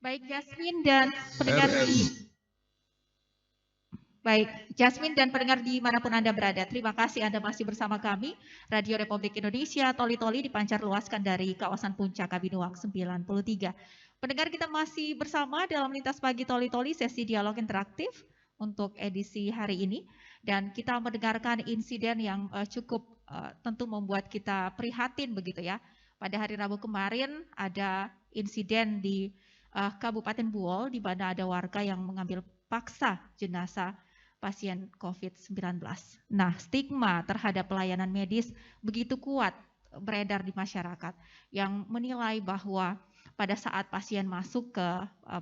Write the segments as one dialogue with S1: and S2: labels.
S1: Baik Jasmine dan pendengar
S2: RRI.
S1: Baik, Jasmine dan pendengar dimanapun Anda berada, terima kasih Anda masih bersama kami, Radio Republik Indonesia, Toli-Toli dipancar luaskan dari kawasan Puncak Kabinuang 93. Pendengar kita masih bersama dalam Lintas Pagi Toli-Toli, sesi dialog interaktif untuk edisi hari ini. Dan kita mendengarkan insiden yang cukup tentu membuat kita prihatin begitu ya. Pada hari Rabu kemarin ada insiden di Kabupaten Buol, di mana ada warga yang mengambil paksa jenazah pasien COVID-19. Nah, stigma terhadap pelayanan medis begitu kuat beredar di masyarakat yang menilai bahwa pada saat pasien masuk ke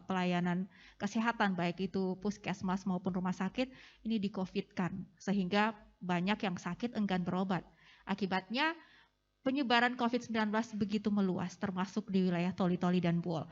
S1: pelayanan kesehatan, baik itu puskesmas maupun rumah sakit, ini di-COVID-kan, sehingga banyak yang sakit enggan berobat. Akibatnya penyebaran COVID-19 begitu meluas, termasuk di wilayah Toli-Toli dan Buol.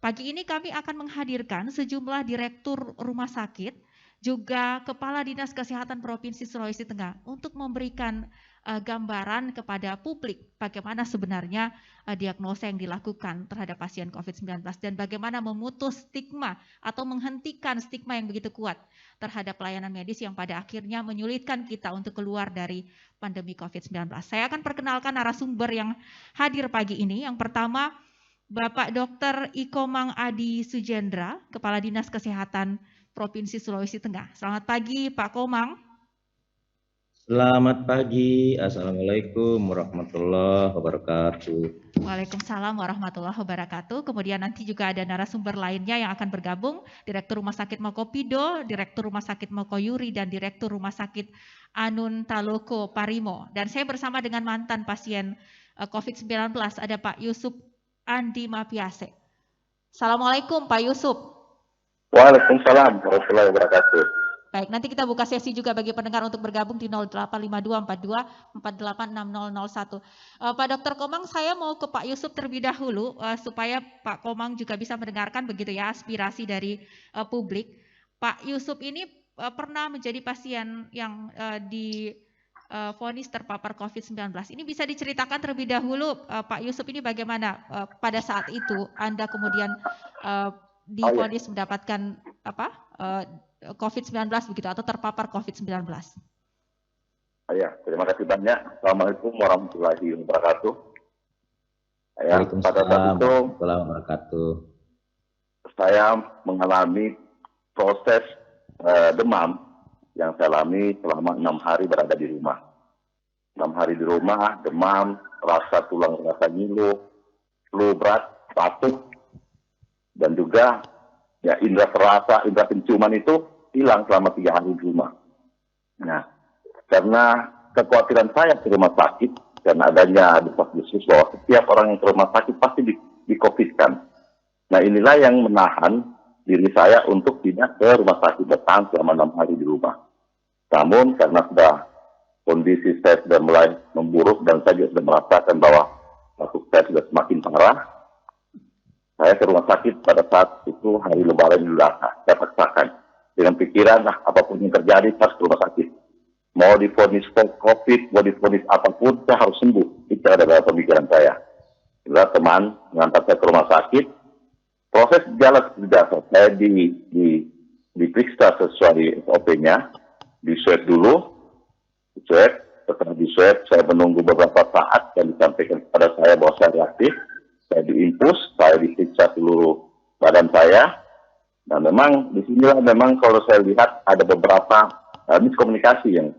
S1: Pagi ini kami akan menghadirkan sejumlah direktur rumah sakit, juga Kepala Dinas Kesehatan Provinsi Sulawesi Tengah untuk memberikan gambaran kepada publik bagaimana sebenarnya diagnosa yang dilakukan terhadap pasien COVID-19 dan bagaimana memutus stigma atau menghentikan stigma yang begitu kuat terhadap pelayanan medis yang pada akhirnya menyulitkan kita untuk keluar dari pandemi COVID-19. Saya akan perkenalkan narasumber yang hadir pagi ini. Yang pertama, Bapak Dr. Ikomang Adi Sujendra, Kepala Dinas Kesehatan Provinsi Sulawesi Tengah. Selamat pagi Pak Komang.
S3: Selamat pagi, Assalamualaikum warahmatullahi wabarakatuh.
S1: Waalaikumsalam warahmatullahi wabarakatuh. Kemudian nanti juga ada narasumber lainnya yang akan bergabung, Direktur Rumah Sakit Mokopido, Direktur Rumah Sakit Mokoyuri, dan Direktur Rumah Sakit Anun Taloko Parimo. Dan saya bersama dengan mantan pasien COVID-19, ada Pak Yusuf Andi Mapiase. Assalamualaikum Pak Yusuf.
S4: Waalaikumsalam warahmatullahi wabarakatuh.
S1: Baik, nanti kita buka sesi juga bagi pendengar untuk bergabung di 085242486001. Pak Dr. Komang, saya mau ke Pak Yusuf terlebih dahulu supaya Pak Komang juga bisa mendengarkan begitu ya aspirasi dari publik. Pak Yusuf ini pernah menjadi pasien yang divonis terpapar COVID-19. Ini bisa diceritakan terlebih dahulu Pak Yusuf ini bagaimana pada saat itu Anda kemudian divonis mendapatkan COVID-19 begitu atau terpapar COVID-19.
S4: Ya, terima kasih banyak. Assalamualaikum warahmatullahi wabarakatuh. Ya, pada saat itu saya mengalami proses demam yang saya alami selama 6 hari berada di rumah. 6 hari di rumah, demam, rasa tulang rasa ngilu, flu berat, batuk, dan juga ya indera perasa, indera penciuman itu hilang selama 3 hari di rumah. Nah, karena kekhawatiran saya ke rumah sakit, karena adanya desas-desus bahwa setiap orang yang ke rumah sakit pasti di-COVID-kan. Nah, inilah yang menahan diri saya untuk tidak ke rumah sakit, bertahan selama 6 hari di rumah. Namun, karena sudah kondisi saya sudah mulai memburuk dan saya sudah merasakan bahwa batuk saya sudah semakin parah, saya ke rumah sakit pada saat itu hari Lebaran Idul Adha. Saya paksakan dengan pikiran, apapun yang terjadi harus ke rumah sakit. Mau divonis COVID, mau divonis apapun, saya harus sembuh. Itu adalah pemikiran saya. Setelah teman mengantar saya ke rumah sakit, proses jalan seperti biasa. Saya diperiksa sesuai SOP-nya, di swab dulu, setelah di swab, saya menunggu beberapa saat dan disampaikan kepada saya bahwa saya reaktif. Saya diinfus, saya diperiksa seluruh badan saya. Nah, memang disinilah memang kalau saya lihat ada beberapa miskomunikasi yang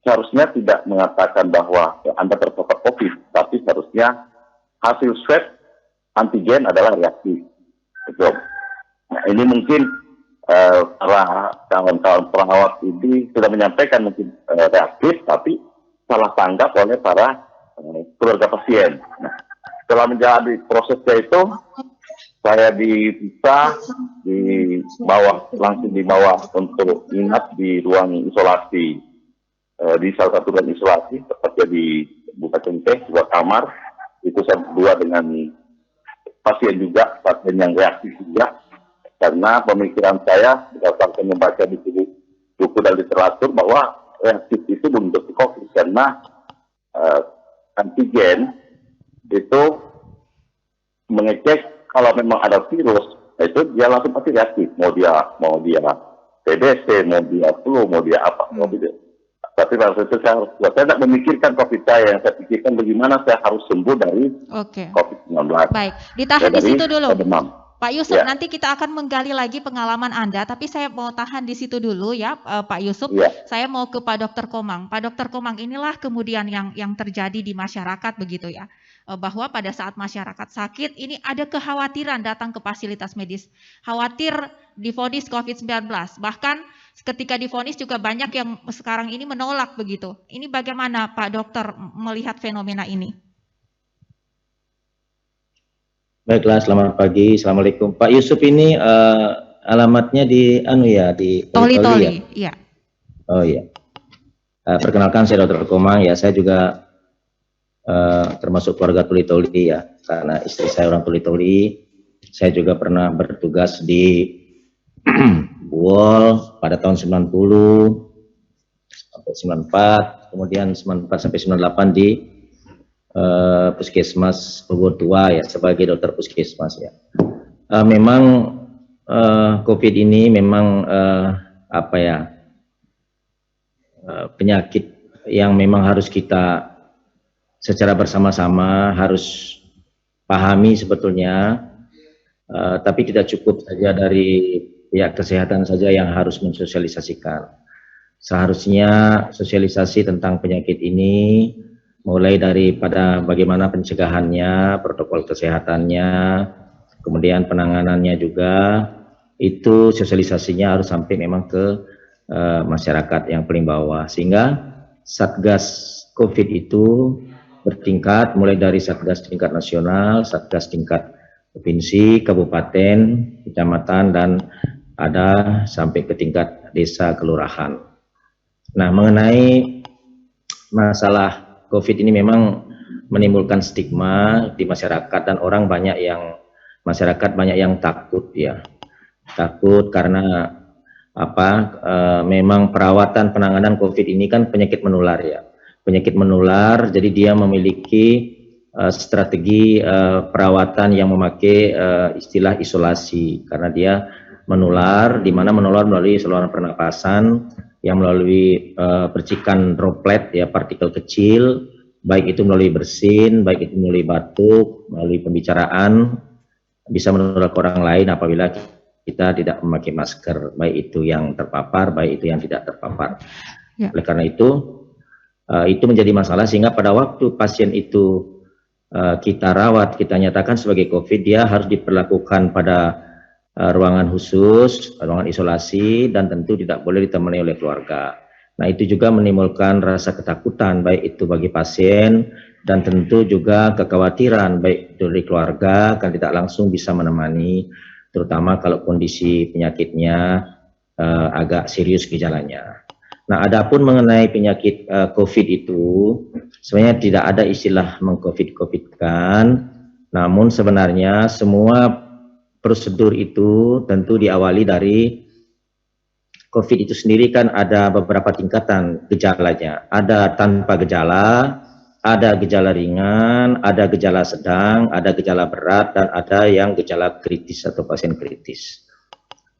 S4: seharusnya tidak mengatakan bahwa Anda terpapar COVID, tapi seharusnya hasil swab antigen adalah reaktif. Betul. Nah, ini mungkin para kawan-kawan perawat ini sudah menyampaikan mungkin reaktif, tapi salah tanggap oleh para keluarga pasien. Nah, setelah menjalani prosesnya itu, saya langsung dibawa untuk inap di ruang isolasi, di salah satu ruang isolasi, tepatnya di Bukacente, 2 kamar, itu saya berdua dengan pasien yang reaktif juga, karena pemikiran saya berdasarkan membaca di buku dan literatur bahwa reaktif itu belum tentu COVID, karena antigen itu mengecek kalau memang ada virus Nah, itu dia langsung pasti reaktif. Mau dia TBC, mau dia flu, mau dia apa. Tapi pada saat itu saya tidak memikirkan COVID saya. Yang saya pikirkan bagaimana saya harus sembuh dari COVID-19.
S1: Baik, ditahan di situ dulu.
S4: Demam.
S1: Pak Yusuf, nanti kita akan menggali lagi pengalaman Anda, tapi saya mau tahan di situ dulu ya, Pak Yusuf. Saya mau ke Pak Dr. Komang. Pak Dr. Komang, inilah kemudian yang terjadi di masyarakat begitu ya, bahwa pada saat masyarakat sakit, ini ada kekhawatiran datang ke fasilitas medis, khawatir divonis COVID-19, bahkan ketika divonis juga banyak yang sekarang ini menolak begitu. Ini bagaimana Pak Dokter melihat fenomena ini?
S3: Baiklah, selamat pagi. Assalamualaikum. Pak Yusuf ini alamatnya di di
S1: Toli-Toli ya?
S3: Oh iya. Perkenalkan, saya Dr. Komang ya. Saya juga termasuk keluarga Toli-Toli ya. Karena istri saya orang Toli-Toli. Saya juga pernah bertugas di Buol pada tahun 90 sampai 94, kemudian 94 sampai 98 di Puskesmas Bogor Tua ya, sebagai dokter puskesmas ya. Memang COVID ini memang penyakit yang memang harus kita secara bersama-sama harus pahami sebetulnya, tapi tidak cukup saja dari pihak kesehatan saja yang harus mensosialisasikan. Seharusnya sosialisasi tentang penyakit ini mulai daripada bagaimana pencegahannya, protokol kesehatannya, kemudian penanganannya juga, itu sosialisasinya harus sampai memang ke masyarakat yang paling bawah, sehingga Satgas COVID itu bertingkat mulai dari Satgas tingkat nasional, Satgas tingkat provinsi, kabupaten, kecamatan, dan ada sampai ke tingkat desa kelurahan. Nah, mengenai masalah COVID ini memang menimbulkan stigma di masyarakat, dan masyarakat banyak yang takut ya, takut karena memang perawatan penanganan COVID ini kan penyakit menular ya, penyakit menular, jadi dia memiliki strategi perawatan yang memakai istilah isolasi, karena dia menular, di mana menular melalui saluran pernapasan yang melalui percikan droplet ya, partikel kecil, baik itu melalui bersin, baik itu melalui batuk, melalui pembicaraan, bisa menular ke orang lain apabila kita tidak memakai masker, baik itu yang terpapar, baik itu yang tidak terpapar. Ya. Oleh karena itu menjadi masalah, sehingga pada waktu pasien itu kita rawat, kita nyatakan sebagai COVID, dia harus diperlakukan pada ruangan khusus, ruangan isolasi, dan tentu tidak boleh ditemani oleh keluarga. Nah, itu juga menimbulkan rasa ketakutan, baik itu bagi pasien, dan tentu juga kekhawatiran, baik dari keluarga, kan tidak langsung bisa menemani, terutama kalau kondisi penyakitnya agak serius gejalanya. Nah, adapun mengenai penyakit COVID itu, sebenarnya tidak ada istilah meng-COVID-COVID-kan, namun sebenarnya semua prosedur itu tentu diawali dari COVID itu sendiri, kan ada beberapa tingkatan gejalanya. Ada tanpa gejala, ada gejala ringan, ada gejala sedang, ada gejala berat, dan ada yang gejala kritis atau pasien kritis.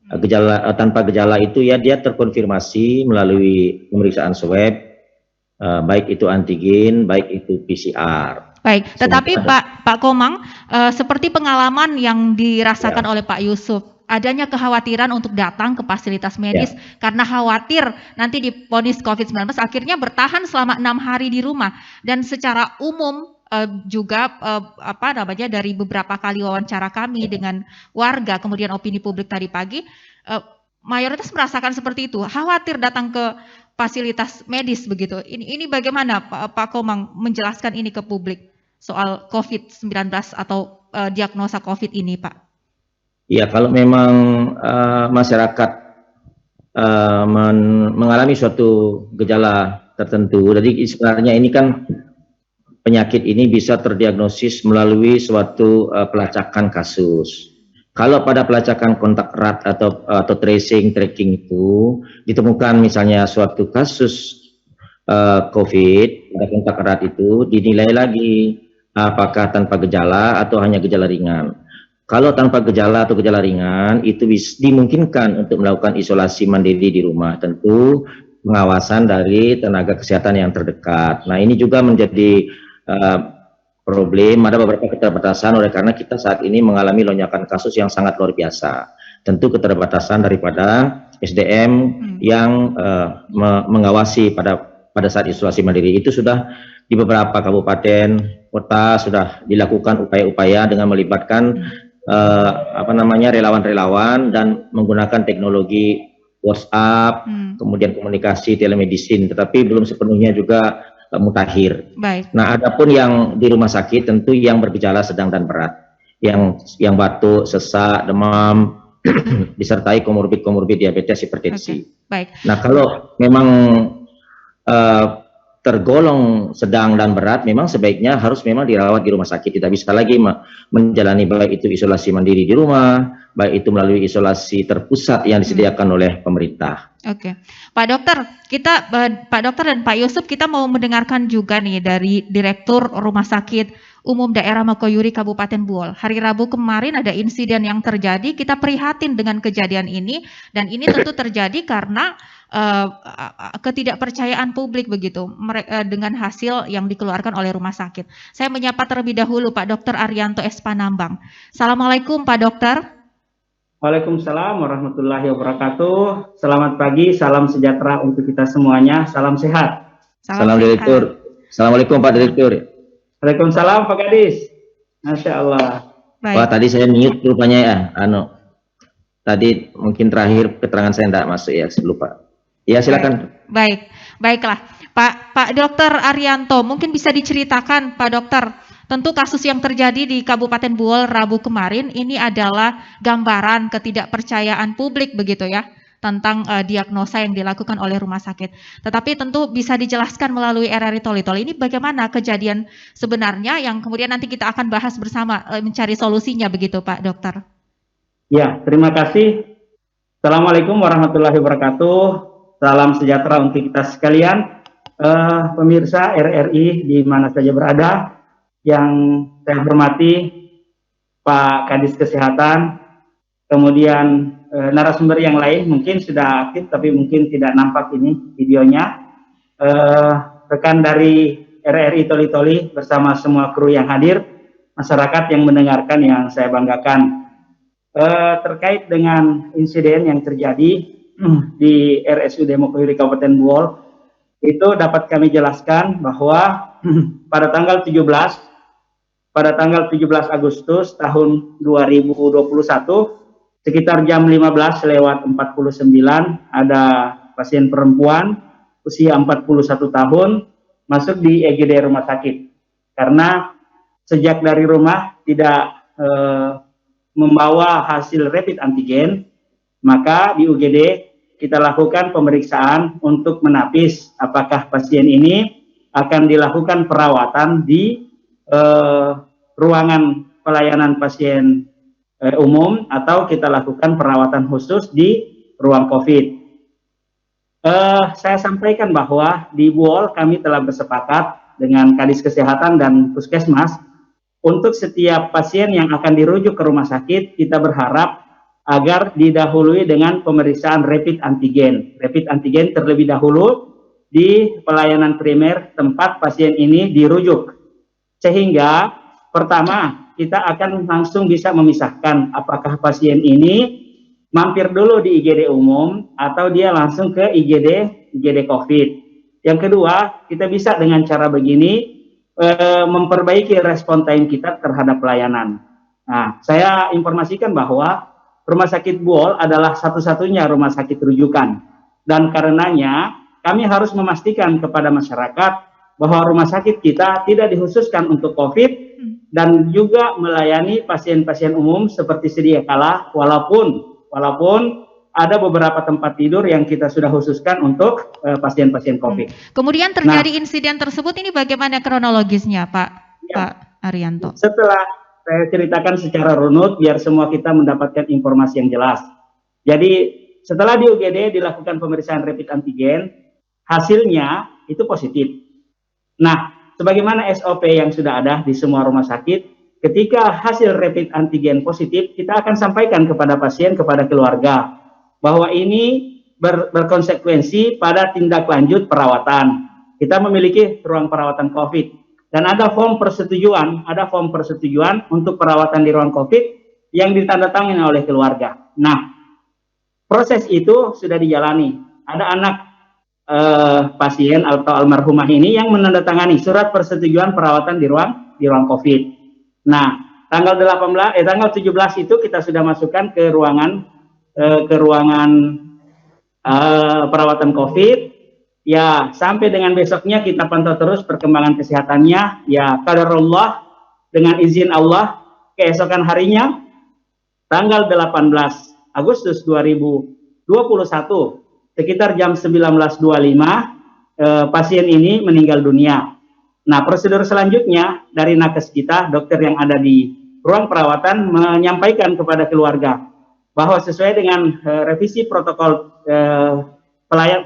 S3: Gejala tanpa gejala itu ya, dia terkonfirmasi melalui pemeriksaan swab, baik itu antigen, baik itu PCR.
S1: Baik, tetapi Pak Komang, seperti pengalaman yang dirasakan oleh Pak Yusuf, adanya kekhawatiran untuk datang ke fasilitas medis karena khawatir nanti divonis COVID-19, akhirnya bertahan selama 6 hari di rumah. Dan secara umum juga dari beberapa kali wawancara kami dengan warga, kemudian opini publik tadi pagi, mayoritas merasakan seperti itu, khawatir datang ke fasilitas medis begitu. Ini bagaimana Pak Komang menjelaskan ini ke publik soal COVID-19 atau diagnosa COVID ini, Pak?
S3: Ya, kalau memang masyarakat mengalami suatu gejala tertentu, jadi sebenarnya ini kan penyakit ini bisa terdiagnosis melalui suatu pelacakan kasus. Kalau pada pelacakan kontak erat atau tracing, tracking itu ditemukan misalnya suatu kasus COVID pada kontak erat, itu dinilai lagi apakah tanpa gejala atau hanya gejala ringan. Kalau tanpa gejala atau gejala ringan, itu dimungkinkan untuk melakukan isolasi mandiri di rumah. Tentu pengawasan dari tenaga kesehatan yang terdekat. Nah, ini juga menjadi problem, ada beberapa keterbatasan oleh karena kita saat ini mengalami lonjakan kasus yang sangat luar biasa. Tentu keterbatasan daripada SDM yang mengawasi pada saat isolasi mandiri itu sudah di beberapa kabupaten kota sudah dilakukan upaya-upaya dengan melibatkan relawan-relawan dan menggunakan teknologi WhatsApp, kemudian komunikasi telemedicine, tetapi belum sepenuhnya juga mutakhir.
S1: Baik.
S3: Nah, adapun yang di rumah sakit tentu yang bergejala sedang dan berat, yang batuk, sesak, demam, disertai komorbid diabetes, hipertensi.
S1: Baik.
S3: Nah, kalau memang tergolong sedang dan berat, memang sebaiknya harus memang dirawat di rumah sakit. Tidak bisa lagi menjalani baik itu isolasi mandiri di rumah, baik itu melalui isolasi terpusat yang disediakan oleh pemerintah.
S1: Oke, Pak Dokter, Pak Dokter dan Pak Yusuf, kita mau mendengarkan juga nih dari Direktur Rumah Sakit Umum Daerah Makoyuri Kabupaten Buol. Hari Rabu kemarin ada insiden yang terjadi, kita prihatin dengan kejadian ini, dan ini tentu terjadi karena ketidakpercayaan publik begitu dengan hasil yang dikeluarkan oleh rumah sakit. Saya menyapa terlebih dahulu Pak Dr. Arianto S. Panambang. Assalamualaikum Pak Dokter.
S2: Waalaikumsalam warahmatullahi wabarakatuh. Selamat pagi, salam sejahtera untuk kita semuanya, salam sehat.
S3: Salam Direktur. Assalamualaikum Pak Direktur.
S2: Waalaikumsalam Pak Gadis. Masya Allah.
S3: Baik. Wah, tadi saya mute rupanya ya. Tadi mungkin terakhir keterangan saya tidak masuk ya, saya lupa. Ya, silakan.
S1: Baiklah. Pak Dr. Arianto, mungkin bisa diceritakan Pak Dokter, tentu kasus yang terjadi di Kabupaten Buol Rabu kemarin ini adalah gambaran ketidakpercayaan publik begitu ya, tentang diagnosa yang dilakukan oleh rumah sakit. Tetapi tentu bisa dijelaskan melalui RRI Toli-Toli ini bagaimana kejadian sebenarnya yang kemudian nanti kita akan bahas bersama mencari solusinya begitu Pak Dokter.
S2: Ya, terima kasih. Assalamualaikum warahmatullahi wabarakatuh. Salam sejahtera untuk kita sekalian, pemirsa RRI di mana saja berada. Yang saya hormati Pak Kadis Kesehatan, kemudian narasumber yang lain mungkin sudah aktif tapi mungkin tidak nampak ini videonya. Rekan dari RRI Toli-Toli bersama semua kru yang hadir, masyarakat yang mendengarkan yang saya banggakan. Terkait dengan insiden yang terjadi di RSUD Makoyuri Kabupaten Buol, itu dapat kami jelaskan bahwa pada tanggal 17 Agustus tahun 2021 sekitar jam 15:49 ada pasien perempuan usia 41 tahun masuk di EGD rumah sakit karena sejak dari rumah tidak membawa hasil rapid antigen, maka di UGD kita lakukan pemeriksaan untuk menapis apakah pasien ini akan dilakukan perawatan di ruangan pelayanan pasien umum atau kita lakukan perawatan khusus di ruang COVID. Saya sampaikan bahwa di Buol kami telah bersepakat dengan Kadis Kesehatan dan Puskesmas untuk setiap pasien yang akan dirujuk ke rumah sakit, kita berharap agar didahului dengan pemeriksaan rapid antigen. Rapid antigen terlebih dahulu di pelayanan primer tempat pasien ini dirujuk. Sehingga pertama kita akan langsung bisa memisahkan apakah pasien ini mampir dulu di IGD umum atau dia langsung ke IGD COVID. Yang kedua, kita bisa dengan cara begini memperbaiki respon time kita terhadap pelayanan. Nah, saya informasikan bahwa Rumah Sakit Buol adalah satu-satunya rumah sakit rujukan. Dan karenanya kami harus memastikan kepada masyarakat bahwa rumah sakit kita tidak dikhususkan untuk COVID dan juga melayani pasien-pasien umum seperti sedia kala, walaupun ada beberapa tempat tidur yang kita sudah khususkan untuk pasien-pasien COVID.
S1: Kemudian terjadi insiden tersebut, ini bagaimana kronologisnya Pak Arianto? Setelah
S2: saya ceritakan secara runut biar semua kita mendapatkan informasi yang jelas. Jadi setelah di UGD dilakukan pemeriksaan rapid antigen, hasilnya itu positif. Nah, sebagaimana SOP yang sudah ada di semua rumah sakit, ketika hasil rapid antigen positif, kita akan sampaikan kepada pasien, kepada keluarga, bahwa ini berkonsekuensi pada tindak lanjut perawatan. Kita memiliki ruang perawatan COVID, dan ada form persetujuan untuk perawatan di ruang COVID yang ditandatangani oleh keluarga. Nah, proses itu sudah dijalani. Ada anak pasien atau almarhumah ini yang menandatangani surat persetujuan perawatan di ruang COVID. Nah, tanggal 17 itu kita sudah masukkan ke ruangan perawatan COVID. Ya, sampai dengan besoknya kita pantau terus perkembangan kesehatannya. Ya, qadarullah, dengan izin Allah, keesokan harinya tanggal 18 Agustus 2021 sekitar jam 19.25 pasien ini meninggal dunia. Nah, prosedur selanjutnya dari nakes kita, dokter yang ada di ruang perawatan menyampaikan kepada keluarga bahwa sesuai dengan revisi protokol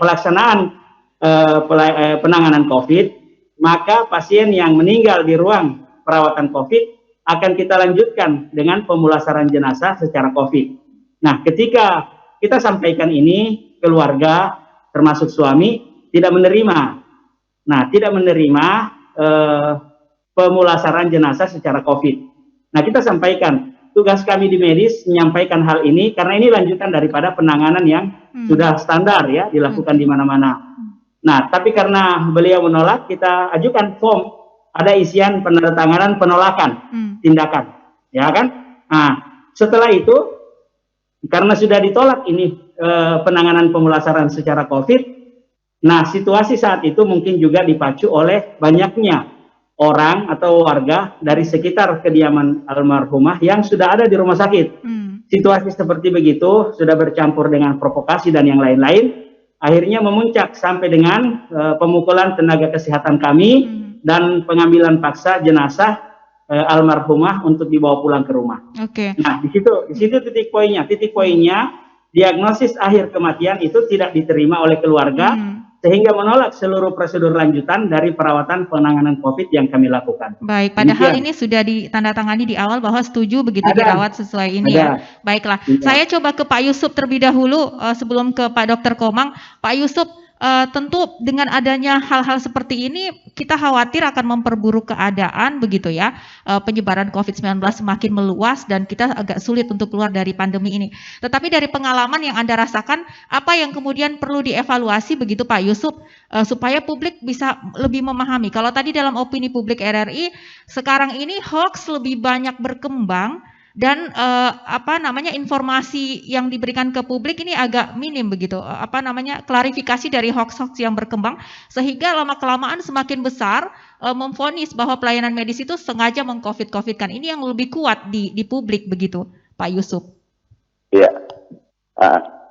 S2: pelaksanaan penanganan COVID, maka pasien yang meninggal di ruang perawatan COVID akan kita lanjutkan dengan pemulasaran jenazah secara COVID. Nah, ketika kita sampaikan ini, keluarga termasuk suami tidak menerima. Nah, tidak menerima pemulasaran jenazah secara COVID. Nah, kita sampaikan, tugas kami di medis menyampaikan hal ini karena ini lanjutan daripada penanganan yang sudah standar ya, dilakukan di mana-mana. Nah, tapi karena beliau menolak, kita ajukan form, ada isian penandatanganan penolakan tindakan, ya kan? Nah, setelah itu karena sudah ditolak ini penanganan pemulasaran secara COVID, nah situasi saat itu mungkin juga dipacu oleh banyaknya orang atau warga dari sekitar kediaman almarhumah yang sudah ada di rumah sakit. Situasi seperti begitu sudah bercampur dengan provokasi dan yang lain-lain, akhirnya memuncak sampai dengan pemukulan tenaga kesehatan kami dan pengambilan paksa jenazah almarhumah untuk dibawa pulang ke rumah.
S1: Oke.
S2: Nah, di situ titik poinnya. Titik poinnya, diagnosis akhir kematian itu tidak diterima oleh keluarga, sehingga menolak seluruh prosedur lanjutan dari perawatan penanganan COVID yang kami lakukan.
S1: Baik, padahal ini sudah ditandatangani di awal bahwa setuju begitu dirawat sesuai ini ya. Baiklah, saya coba ke Pak Yusuf terlebih dahulu sebelum ke Pak Dr. Komang. Pak Yusuf, tentu dengan adanya hal-hal seperti ini kita khawatir akan memperburuk keadaan begitu ya, penyebaran COVID-19 semakin meluas dan kita agak sulit untuk keluar dari pandemi ini. Tetapi dari pengalaman yang Anda rasakan, apa yang kemudian perlu dievaluasi begitu Pak Yusuf supaya publik bisa lebih memahami? Kalau tadi dalam opini publik RRI sekarang ini hoax lebih banyak berkembang dan informasi yang diberikan ke publik ini agak minim begitu, klarifikasi dari hoax-hoax yang berkembang sehingga lama-kelamaan semakin besar memvonis bahwa pelayanan medis itu sengaja meng-COVID-COVID-kan. Ini yang lebih kuat di publik begitu, Pak Yusuf.
S4: Iya,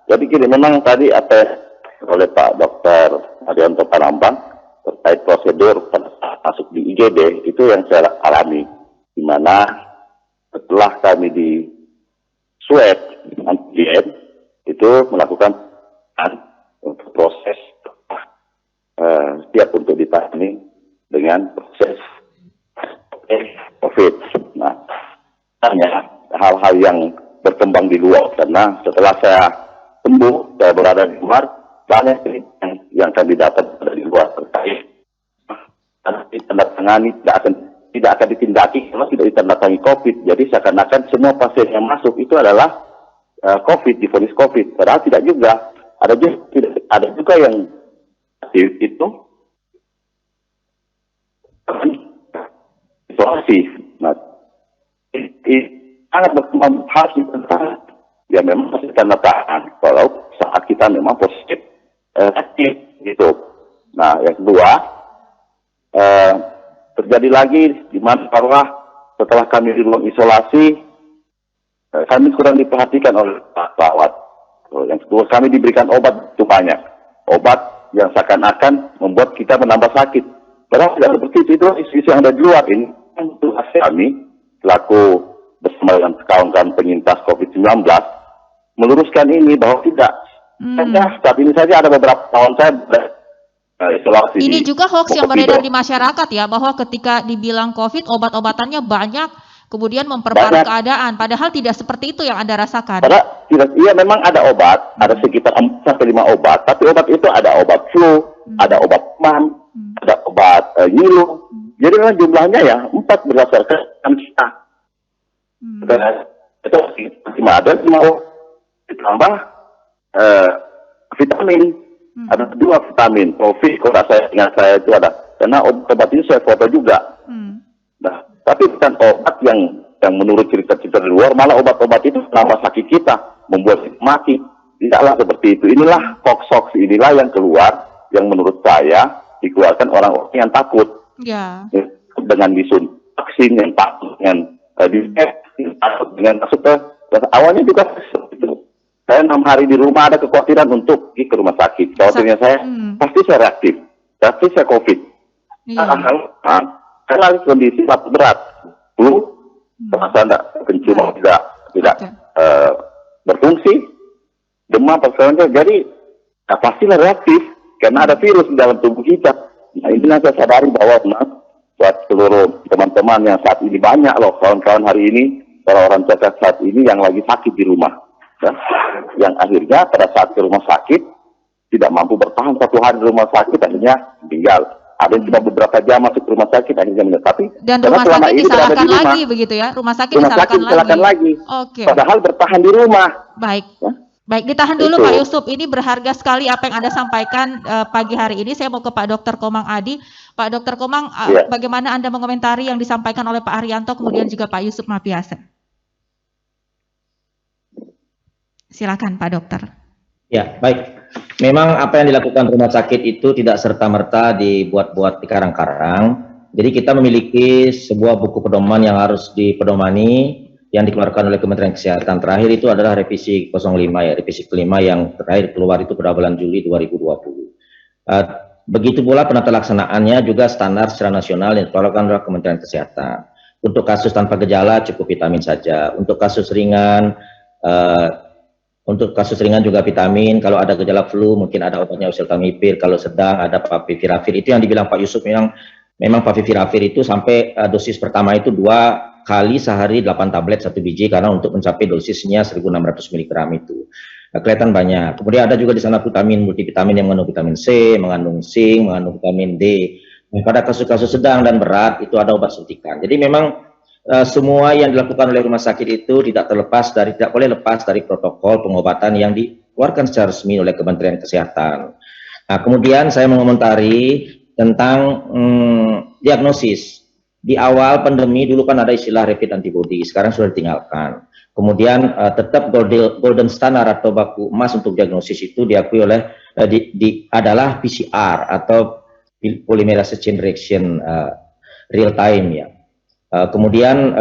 S4: jadi gini, memang tadi apa oleh Pak Dr. Adianto Panambang terkait prosedur masuk di IGD itu yang saya alami, di mana setelah kami di swab antigen itu melakukan untuk proses siap untuk ditangani dengan proses COVID. Nah, hanya hal-hal yang berkembang di luar, karena setelah saya sembuh, saya berada di luar, banyak yang kami dapat dari luar terkait ditandatangani tidak akan ditindaki kalau tidak ditandatangani COVID. Jadi seakan-akan semua pasien yang masuk itu adalah COVID, divonis COVID. Padahal tidak juga. Ada juga yang itu isolasi. Nah, sangat berkembang harus ditentang. Ya memang masih tanda tangan kalau saat kita memang positif aktif gitu. Nah, yang kedua, terjadi lagi di mana bahwa setelah kami di ruang isolasi, kami kurang diperhatikan oleh perawat. Yang kedua, kami diberikan obat itu banyak, obat yang seakan-akan membuat kita menambah sakit. Padahal tidak seperti itu isu-isu yang ada di luar ini. Untuk kami selaku bersama dengan kawan-kawan penyintas COVID-19 meluruskan ini bahwa tidak. Saat ini saja ada beberapa kawan saya isolasi.
S1: Ini juga hoax yang beredar di masyarakat ya, bahwa ketika dibilang COVID obat-obatannya banyak, kemudian memperparah
S4: Banyak.
S1: keadaan, padahal tidak seperti itu yang Anda rasakan.
S4: Karena iya memang ada obat, ada sekitar 4 sampai 5 obat, tapi obat itu ada obat flu, ada obat demam, ada obat nyilu. Jadi memang jumlahnya ya 4 berdasarkan kita. Itu masih ada 5 obat ditambah vitamin. Ada 2 vitamin, Profit kalau saya ingat saya itu ada. Karena obat ini saya foto juga. Nah, tapi bukan obat yang menurut cerita-cerita di luar, malah obat-obat itu menambah sakit kita, membuat kita mati. Tidaklah seperti itu. Inilah hoax inilah yang keluar, yang menurut saya dikeluarkan orang-orang yang takut.
S1: Ya.
S4: Dengan disuntik vaksin, yang takut dengan takut dengan masuk ke awalnya juga itu. Saya 6 hari di rumah, ada kekhawatiran untuk pergi ke rumah sakit. Khawatirnya saya pasti saya reaktif, pasti saya COVID. Saya lagi kondisi batuk berat, flu, terasa tidak kencing, tidak berfungsi, demam, persennya. Jadi pastilah reaktif karena ada virus di dalam tubuh kita. Nah, ini saya sadari bahwa buat seluruh teman-teman yang saat ini banyak loh, kawan-kawan hari ini, orang-orang cacat saat ini yang lagi sakit di rumah. Ya, yang akhirnya pada saat ke rumah sakit tidak mampu bertahan 1 hari di rumah sakit, akhirnya meninggal. Ada yang cuma beberapa jam masuk ke rumah sakit, akhirnya meninggal. Tapi
S1: dan rumah sakit disalahkan lagi begitu ya? Rumah sakit disalahkan lagi. Oke.
S4: Padahal bertahan di rumah.
S1: Baik. Ya? Baik, ditahan dulu Pak Yusuf. Ini berharga sekali apa yang Anda sampaikan pagi hari ini. Saya mau ke Pak Dr. Komang Adi. Pak Dr. Komang, bagaimana Anda mengomentari yang disampaikan oleh Pak Haryanto kemudian juga Pak Yusuf Mapiasa? Silakan Pak Dokter.
S3: Ya, baik. Memang apa yang dilakukan rumah sakit itu tidak serta-merta dibuat-buat di karang-karang. Jadi kita memiliki sebuah buku pedoman yang harus dipedomani yang dikeluarkan oleh Kementerian Kesehatan. Terakhir itu adalah revisi 05 ya, revisi kelima yang terakhir keluar itu pada bulan Juli 2020. Begitu pula penata laksanaannya juga standar secara nasional yang dikeluarkan oleh Kementerian Kesehatan. Untuk kasus tanpa gejala cukup vitamin saja. Untuk kasus ringan juga vitamin. Kalau ada gejala flu mungkin ada obatnya oseltamivir. Kalau sedang ada favipiravir. Itu yang dibilang Pak Yusuf, memang favipiravir itu sampai dosis pertama itu 2 kali sehari 8 tablet 1 biji karena untuk mencapai dosisnya 1600 mg itu. Kelihatan banyak. Kemudian ada juga di sana vitamin multivitamin yang mengandung vitamin C, mengandung zinc, mengandung vitamin D. Nah, pada kasus-kasus sedang dan berat itu ada obat suntikan. Jadi memang semua yang dilakukan oleh rumah sakit itu tidak boleh lepas dari protokol pengobatan yang dikeluarkan secara resmi oleh Kementerian Kesehatan. Nah, kemudian saya mengomentari tentang diagnosis. Di awal pandemi dulu kan ada istilah rapid antibody, sekarang sudah ditinggalkan. Kemudian tetap golden standard atau baku emas untuk diagnosis itu diakui oleh adalah PCR atau polymerase chain reaction real time ya. Kemudian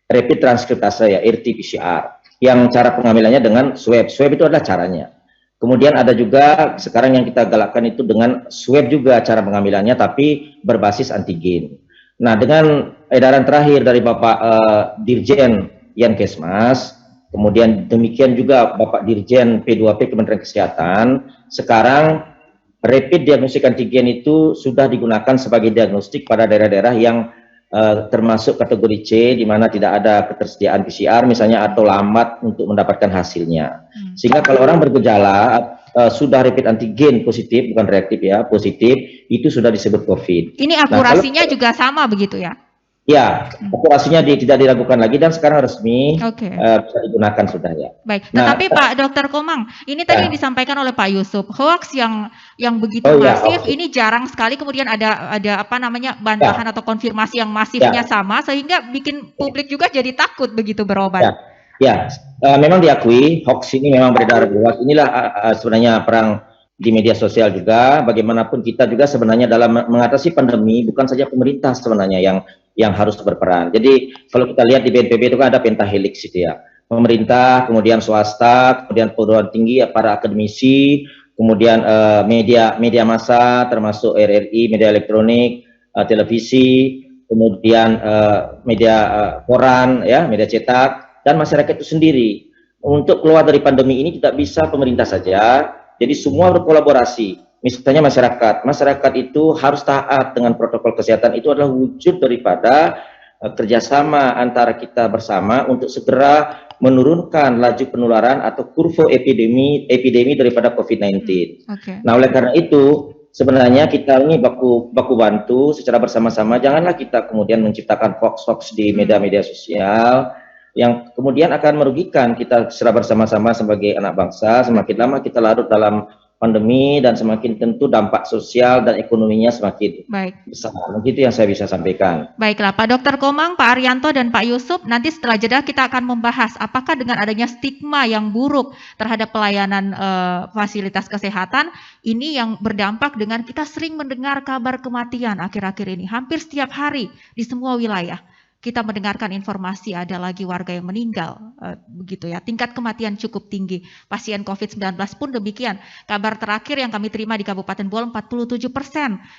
S3: rapid transkriptase ya, RT-PCR, yang cara pengambilannya dengan swab. Swab itu adalah caranya. Kemudian ada juga sekarang yang kita galakkan itu dengan swab juga cara pengambilannya, tapi berbasis antigen. Nah, dengan edaran terakhir dari Bapak Dirjen Yankesmas, kemudian demikian juga Bapak Dirjen P2P Kementerian Kesehatan, sekarang rapid diagnostik antigen itu sudah digunakan sebagai diagnostik pada daerah-daerah yang termasuk kategori C, di mana tidak ada ketersediaan PCR misalnya atau lambat untuk mendapatkan hasilnya. Sehingga kalau orang bergejala sudah rapid antigen positif, bukan reaktif ya, positif, itu sudah disebut COVID.
S1: Ini akurasinya juga sama begitu ya?
S3: Ya, akurasinya tidak diragukan lagi dan sekarang resmi bisa digunakan sudah ya.
S1: Baik, tetapi Pak Dr. Komang, ini tadi yang disampaikan oleh Pak Yusuf, hoax yang begitu masif, ini jarang sekali kemudian ada apa namanya bantahan atau konfirmasi yang masifnya sama, sehingga bikin publik juga jadi takut begitu berobat.
S3: Memang diakui hoax ini memang beredar luas. Inilah sebenarnya perang di media sosial juga. Bagaimanapun kita juga sebenarnya dalam mengatasi pandemi bukan saja pemerintah sebenarnya yang harus berperan. Jadi kalau kita lihat di BNPB itu kan ada pentahelix itu ya. Pemerintah, kemudian swasta, kemudian perguruan tinggi, para akademisi, kemudian media massa termasuk RRI, media elektronik, televisi, kemudian media koran ya, media cetak, dan masyarakat itu sendiri. Untuk keluar dari pandemi ini tidak bisa pemerintah saja. Jadi semua berkolaborasi. Misalnya masyarakat itu harus taat dengan protokol kesehatan. Itu adalah wujud daripada kerjasama antara kita bersama untuk segera menurunkan laju penularan atau kurva epidemi daripada COVID-19.
S1: Okay.
S3: Nah, oleh karena itu sebenarnya kita ini baku bantu secara bersama-sama. Janganlah kita kemudian menciptakan hoax di media-media sosial yang kemudian akan merugikan kita secara bersama-sama sebagai anak bangsa. Semakin lama kita larut dalam pandemi dan semakin tentu dampak sosial dan ekonominya semakin besar. Begitu yang saya bisa sampaikan.
S1: Baiklah, Pak Dr. Komang, Pak Arianto, dan Pak Yusuf, nanti setelah jeda kita akan membahas apakah dengan adanya stigma yang buruk terhadap pelayanan fasilitas kesehatan, ini yang berdampak dengan kita sering mendengar kabar kematian akhir-akhir ini. Hampir setiap hari di semua wilayah kita mendengarkan informasi ada lagi warga yang meninggal, begitu ya. Tingkat kematian cukup tinggi. Pasien COVID-19 pun demikian. Kabar terakhir yang kami terima di Kabupaten Bool 47%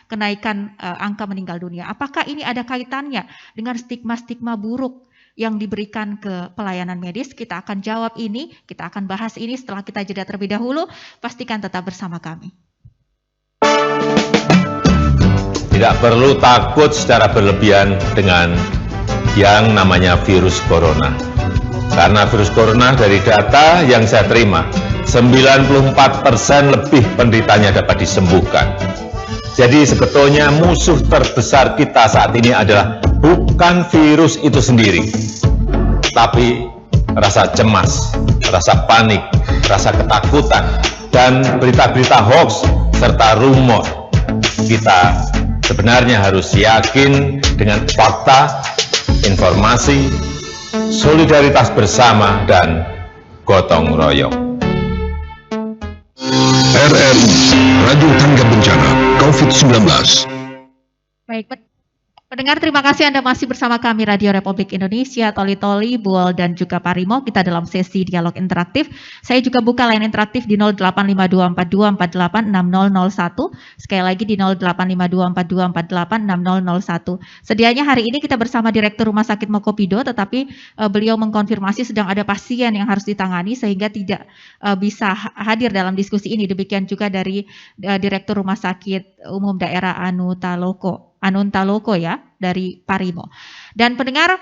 S1: kenaikan angka meninggal dunia. Apakah ini ada kaitannya dengan stigma-stigma buruk yang diberikan ke pelayanan medis? Kita akan jawab ini, kita akan bahas ini setelah kita jeda terlebih dahulu. Pastikan tetap bersama kami.
S5: Tidak perlu takut secara berlebihan dengan yang namanya virus corona. Karena virus corona dari data yang saya terima, 94% lebih penderitanya dapat disembuhkan. Jadi sebetulnya musuh terbesar kita saat ini adalah bukan virus itu sendiri, tapi rasa cemas, rasa panik, rasa ketakutan, dan berita-berita hoax serta rumor. Kita sebenarnya harus yakin dengan fakta, informasi, solidaritas bersama, dan gotong royong.
S6: RRI, Radio Tanggap Bencana COVID-19.
S1: Baik, pendengar, terima kasih Anda masih bersama kami Radio Republik Indonesia, Toli-Toli, Buol, dan juga Parimo. Kita dalam sesi dialog interaktif. Saya juga buka line interaktif di 085242486001. Sekali lagi di 085242486001. Sedianya hari ini kita bersama Direktur Rumah Sakit Mokopido, tetapi beliau mengkonfirmasi sedang ada pasien yang harus ditangani sehingga tidak bisa hadir dalam diskusi ini. Demikian juga dari Direktur Rumah Sakit Umum Daerah Anunta Loko ya, dari Parimo. Dan pendengar,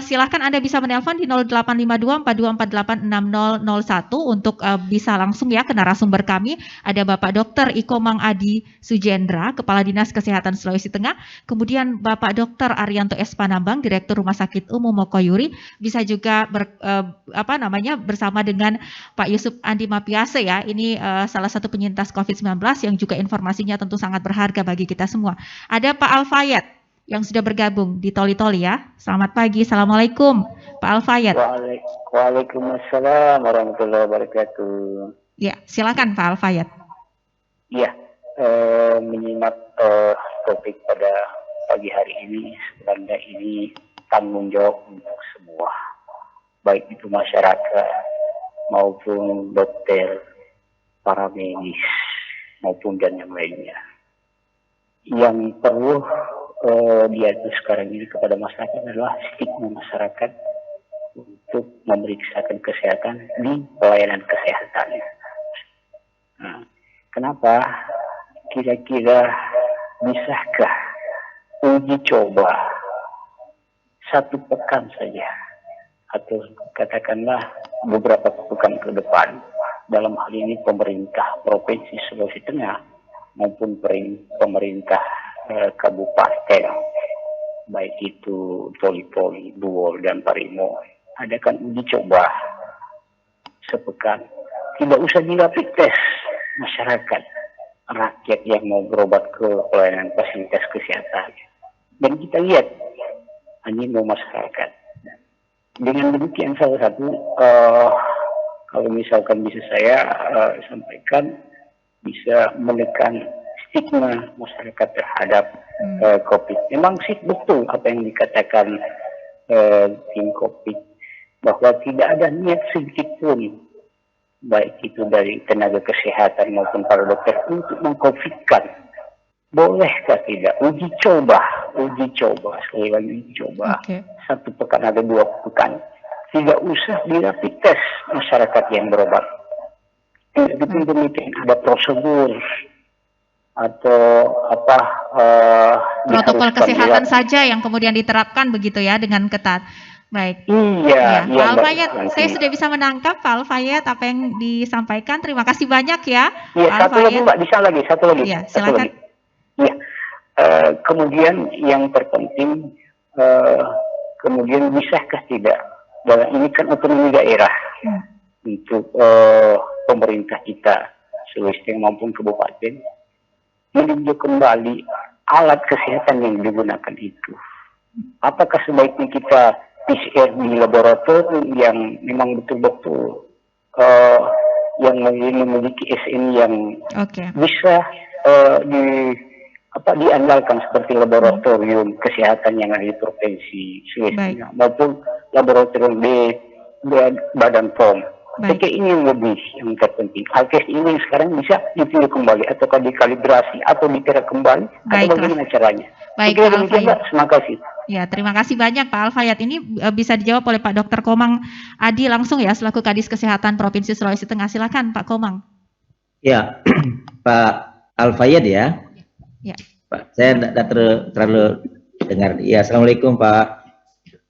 S1: silakan Anda bisa menelpon di 085242486001 untuk bisa langsung ya ke narasumber kami. Ada Bapak Dr. Ikomang Adi Sujendra, Kepala Dinas Kesehatan Sulawesi Tengah, kemudian Bapak Dr. Arianto S. Panambang, Direktur Rumah Sakit Umum Mokoyuri, bisa juga bersama dengan Pak Yusuf Andi Mapiase ya. Ini salah satu penyintas COVID-19 yang juga informasinya tentu sangat berharga bagi kita semua. Ada Pak Alfayat yang sudah bergabung di Toli-Toli ya. Selamat pagi, Assalamualaikum Pak Alfayat.
S7: Waalaikumsalam warahmatullahi wabarakatuh.
S1: Ya, silakan Pak Alfayat.
S7: Ya, menyimak topik pada pagi hari ini, sebenarnya ini tanggung jawab untuk semua, baik itu masyarakat maupun dokter, para medis maupun dan yang lainnya. Yang perlu diatur sekarang ini kepada masyarakat adalah stigma masyarakat untuk memeriksakan kesehatan di pelayanan kesehatan. Nah, kenapa? Kira-kira bisakah uji coba 1 pekan saja atau katakanlah beberapa pekan ke depan, dalam hal ini pemerintah Provinsi Sulawesi Tengah maupun pemerintah kabupaten, baik itu Toli-Toli, Buol, dan Parimo, adakan uji coba sepekan. Tidak usah di rapid test masyarakat, rakyat yang mau berobat ke pelayanan fasilitas kesehatan. Dan kita lihat animo masyarakat. Dengan demikian salah satu, kalau misalkan bisa saya sampaikan, bisa menekan stigma masyarakat terhadap COVID. Memang sih betul apa yang dikatakan tim COVID, bahwa tidak ada niat sedikit pun, baik itu dari tenaga kesehatan maupun para dokter, untuk mengcovidkan. Bolehkah tidak? Uji coba, sekali lagi uji coba. 1 pekan atau 2 pekan. Tidak usah di rapid test masyarakat yang berobat. Demikian ada prosedur atau apa
S1: Protokol
S7: diharuskan
S1: kesehatan
S7: lewat.
S1: saja yang kemudian diterapkan begitu ya dengan ketat. Baik.
S7: Iya,
S1: Ya, Pak
S7: Mbak
S1: Alfayet, saya
S7: Nanti.
S1: sudah bisa menangkap Pak Alfayet apa yang disampaikan. Terima kasih banyak ya,
S7: Iya,
S1: Pak
S7: satu lagi
S1: Alfayet.
S7: Mbak, bisa lagi, satu lagi.
S1: Iya,
S7: Satu
S1: silakan.
S7: lagi. Iya. Kemudian yang terpenting, kemudian bisakah tidak, dalam ini kan otonomi daerah untuk pemerintah kita Sulawesi maupun kabupaten meninjau kembali alat kesehatan yang digunakan itu. Apakah sebaiknya kita PCR di laboratorium yang memang betul-betul yang memiliki SN yang bisa diandalkan seperti laboratorium kesehatan yang ada di provinsi Sulawesi maupun laboratorium di Badan POM. Oke, ini yang lebih yang terpenting. Alkes ini sekarang bisa ditinjau kembali ataukah dikalibrasi atau diterak kembali atau bagaimana caranya?
S1: Baik, Pak Alfayet.
S7: Terima kasih.
S1: Ya, terima kasih banyak Pak Alfayet. Ini bisa dijawab oleh Pak Dr. Komang Adi langsung ya, selaku Kadis Kesehatan Provinsi Sulawesi Tengah. Silakan Pak Komang.
S3: Ya, Pak Alfayet ya.
S1: Ya.
S3: Pak, saya tidak terlalu dengar. Ya, Assalamualaikum Pak.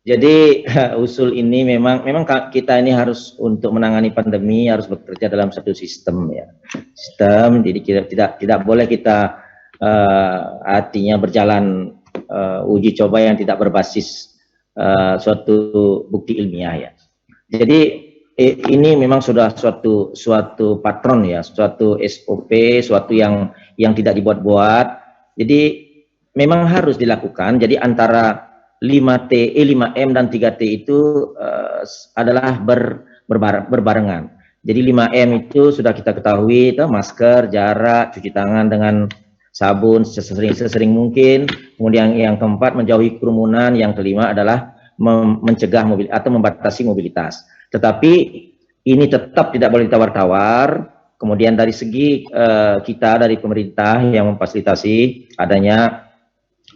S3: Jadi usul ini memang kita ini harus untuk menangani pandemi harus bekerja dalam satu sistem ya. Sistem, jadi tidak boleh kita artinya berjalan uji coba yang tidak berbasis suatu bukti ilmiah ya. Jadi ini memang sudah suatu patron ya, suatu SOP, suatu yang tidak dibuat-buat. Jadi memang harus dilakukan. Jadi antara 5T, 5M dan 3T itu adalah berbarengan. Jadi 5M itu sudah kita ketahui, itu masker, jarak, cuci tangan dengan sabun sesering mungkin. Kemudian yang keempat menjauhi kerumunan, yang kelima adalah mencegah atau membatasi mobilitas. Tetapi ini tetap tidak boleh ditawar-tawar. Kemudian dari segi kita dari pemerintah yang memfasilitasi adanya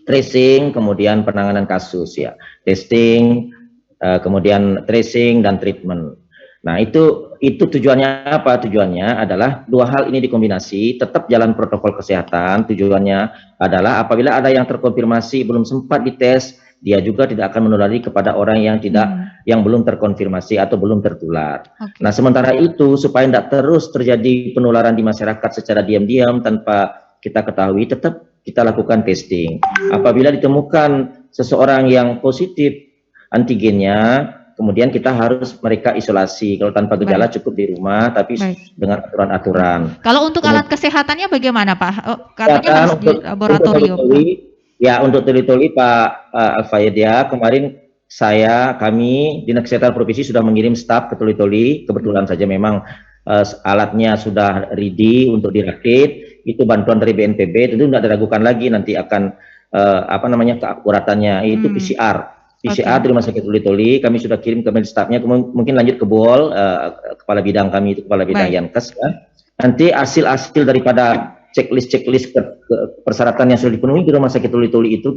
S3: tracing, kemudian penanganan kasus ya, testing, kemudian tracing dan treatment. Nah itu tujuannya apa? Tujuannya adalah dua hal ini dikombinasi, tetap jalan protokol kesehatan. Tujuannya adalah apabila ada yang terkonfirmasi belum sempat dites, dia juga tidak akan menulari kepada orang yang yang belum terkonfirmasi atau belum tertular. Nah sementara itu supaya tidak terus terjadi penularan di masyarakat secara diam-diam tanpa kita ketahui, tetap kita lakukan testing. Apabila ditemukan seseorang yang positif antigennya, kemudian kita harus mereka isolasi. Kalau tanpa gejala cukup di rumah, tapi dengan aturan-aturan.
S1: Kalau untuk alat kesehatannya bagaimana Pak? Katanya harus di laboratorium.
S3: Untuk tuli-tuli Pak Alfayet ya, kemarin kami Dinas Kesehatan Provinsi sudah mengirim staf ke tuli-tuli. Kebetulan saja memang alatnya sudah ready untuk dirakit. Itu bantuan dari BNPB, tentu tidak diragukan lagi nanti akan keakuratannya. Itu PCR di Rumah Sakit Tuli-Tuli. Kami sudah kirim ke stafnya, mungkin lanjut ke BOL, kepala bidang kami itu kepala bidang Yankes ya. Nanti hasil daripada checklist persyaratan yang sudah dipenuhi di Rumah Sakit Tuli-Tuli itu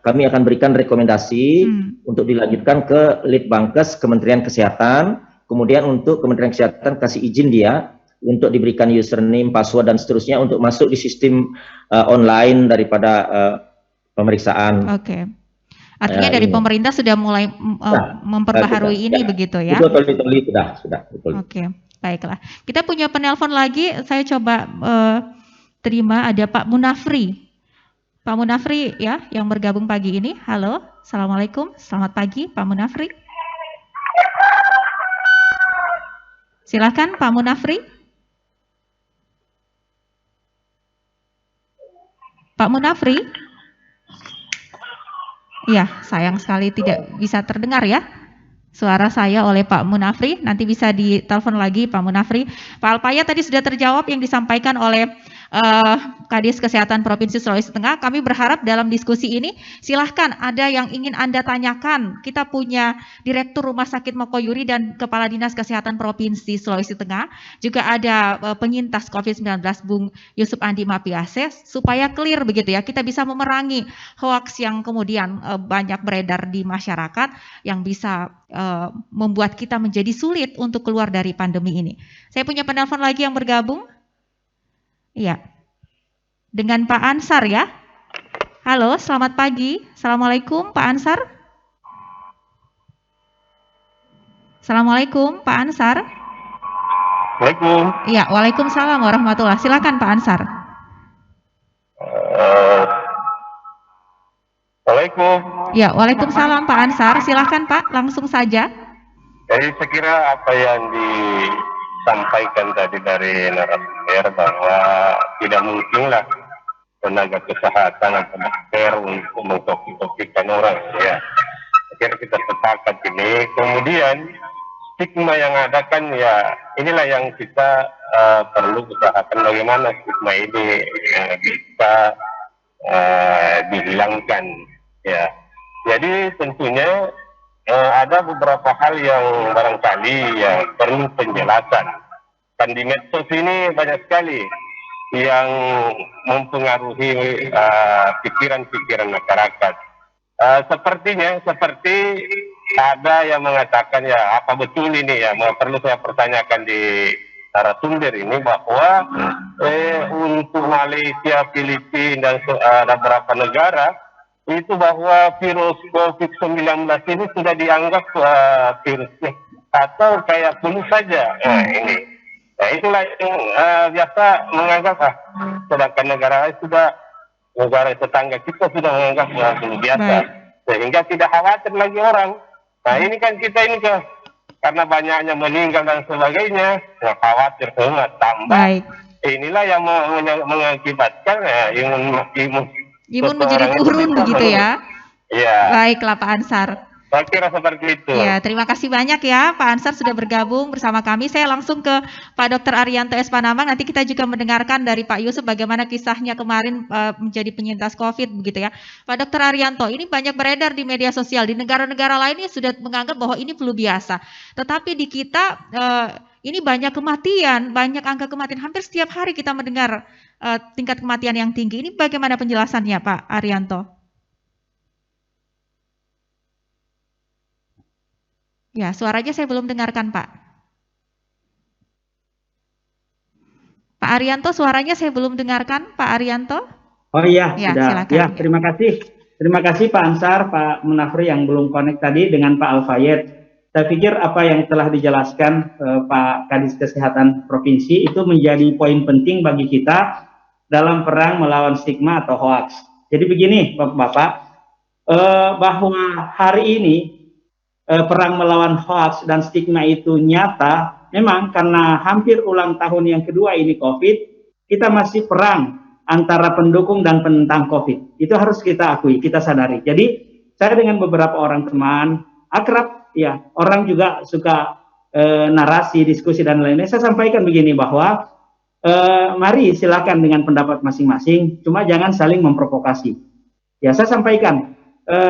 S3: kami akan berikan rekomendasi untuk dilanjutkan ke Litbangkes Kementerian Kesehatan. Kemudian untuk Kementerian Kesehatan kasih izin dia untuk diberikan username, password dan seterusnya untuk masuk di sistem online daripada pemeriksaan.
S1: Oke. Artinya dari pemerintah sudah mulai memperbaharui ini begitu ya?
S3: Betul, sudah.
S1: Oke, baiklah. Kita punya penelpon lagi, saya coba terima, ada Pak Munafri. Pak Munafri ya, yang bergabung pagi ini. Halo, Assalamualaikum, selamat pagi Pak Munafri. Silakan Pak Munafri. Pak Munafri? Ya, sayang sekali tidak bisa terdengar ya suara saya oleh Pak Munafri. Nanti bisa ditelepon lagi Pak Munafri. Pak Alfayet tadi sudah terjawab yang disampaikan oleh Kadis Kesehatan Provinsi Sulawesi Tengah. Kami berharap dalam diskusi ini silahkan ada yang ingin Anda tanyakan. Kita punya Direktur Rumah Sakit Mokoyuri dan Kepala Dinas Kesehatan Provinsi Sulawesi Tengah. Juga ada penyintas COVID-19 Bung Yusuf Andi Mapiase, supaya clear begitu ya. Kita bisa memerangi hoaks yang kemudian banyak beredar di masyarakat yang bisa membuat kita menjadi sulit untuk keluar dari pandemi ini. Saya punya penelpon lagi yang bergabung. Iya. dengan Pak Ansar ya. Halo, selamat pagi. Assalamualaikum Pak Ansar. Assalamualaikum Pak Ansar.
S8: Assalamualaikum.
S1: Iya, waalaikumsalam warahmatullahi. Silakan Pak Ansar.
S8: Assalamualaikum.
S1: Ya, waalaikumsalam Pak Ansar. Silakan Pak, langsung saja.
S8: Jadi saya kira apa yang disampaikan tadi dari narasumber bahwa tidak mungkinlah tenaga kesehatan atau dokter untuk mengtopik-topikkan orang, ya. Saya kira kita sepakat ini. Kemudian stigma yang ada kan ya inilah yang kita perlu usahakan bagaimana stigma ini bisa dihilangkan, ya. Jadi tentunya ada beberapa hal yang barangkali yang perlu penjelasan. Kan di medsos ini banyak sekali yang mempengaruhi pikiran-pikiran masyarakat. Seperti ada yang mengatakan ya apa betul ini ya, perlu saya pertanyakan di narasumber ini bahwa untuk Malaysia, Filipina dan ada beberapa negara itu bahwa virus COVID-19 ini sudah dianggap virusnya atau kayak flu saja. Ini. Nah, itulah yang biasa menganggap sedangkan negara tetangga kita sudah menganggap flu biasa. Sehingga tidak khawatir lagi orang. Nah, ini kan kita ini karena banyaknya meninggal dan sebagainya, khawatir semua. Tambah inilah yang mengakibatkan imun
S1: menjadi turun begitu ya.
S8: Iya.
S1: Baiklah Pak Ansar.
S8: Saya kira seperti itu.
S1: Ya, terima kasih banyak ya Pak Ansar sudah bergabung bersama kami. Saya langsung ke Pak Dr. Arianto S. Panamang. Nanti kita juga mendengarkan dari Pak Yusuf bagaimana kisahnya kemarin menjadi penyintas COVID begitu ya. Pak Dr. Arianto, ini banyak beredar di media sosial di negara-negara lainnya sudah menganggap bahwa ini flu biasa. Tetapi di kita ini banyak kematian, banyak angka kematian. Hampir setiap hari kita mendengar tingkat kematian yang tinggi. Ini bagaimana penjelasannya Pak Arianto? Ya, suaranya saya belum dengarkan, Pak. Pak Arianto, suaranya saya belum dengarkan, Pak Arianto.
S2: Oh iya,
S1: ya,
S2: sudah.
S1: Silakan.
S2: Ya, terima kasih. Terima kasih Pak Ansar, Pak Munafri yang belum connect tadi dengan Pak Al-Fayed. Saya pikir apa yang telah dijelaskan Pak Kadis Kesehatan Provinsi itu menjadi poin penting bagi kita dalam perang melawan stigma atau hoax. Jadi begini, Bapak-Bapak, bahwa hari ini perang melawan hoax dan stigma itu nyata, memang karena hampir ulang tahun yang kedua ini COVID, kita masih perang antara pendukung dan penentang COVID. Itu harus kita akui, kita sadari. Jadi saya dengan beberapa orang teman, akrab, ya orang juga suka narasi, diskusi dan lain-lain. Saya sampaikan begini bahwa mari silakan dengan pendapat masing-masing, cuma jangan saling memprovokasi. Ya saya sampaikan.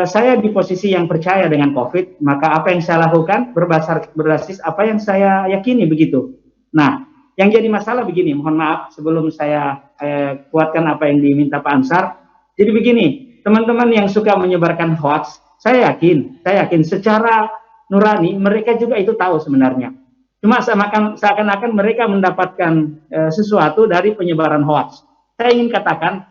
S2: Saya di posisi yang percaya dengan COVID, maka apa yang saya lakukan berbasis apa yang saya yakini begitu. Nah, yang jadi masalah begini, mohon maaf sebelum saya kuatkan apa yang diminta Pak Ansar. Jadi begini, teman-teman yang suka menyebarkan hoax, saya yakin secara nurani mereka juga itu tahu sebenarnya. Cuma seakan-akan mereka mendapatkan sesuatu dari penyebaran hoax. Saya ingin katakan,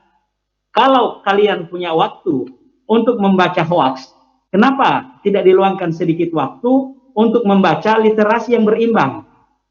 S2: kalau kalian punya waktu untuk membaca hoax, kenapa tidak diluangkan sedikit waktu untuk membaca literasi yang berimbang?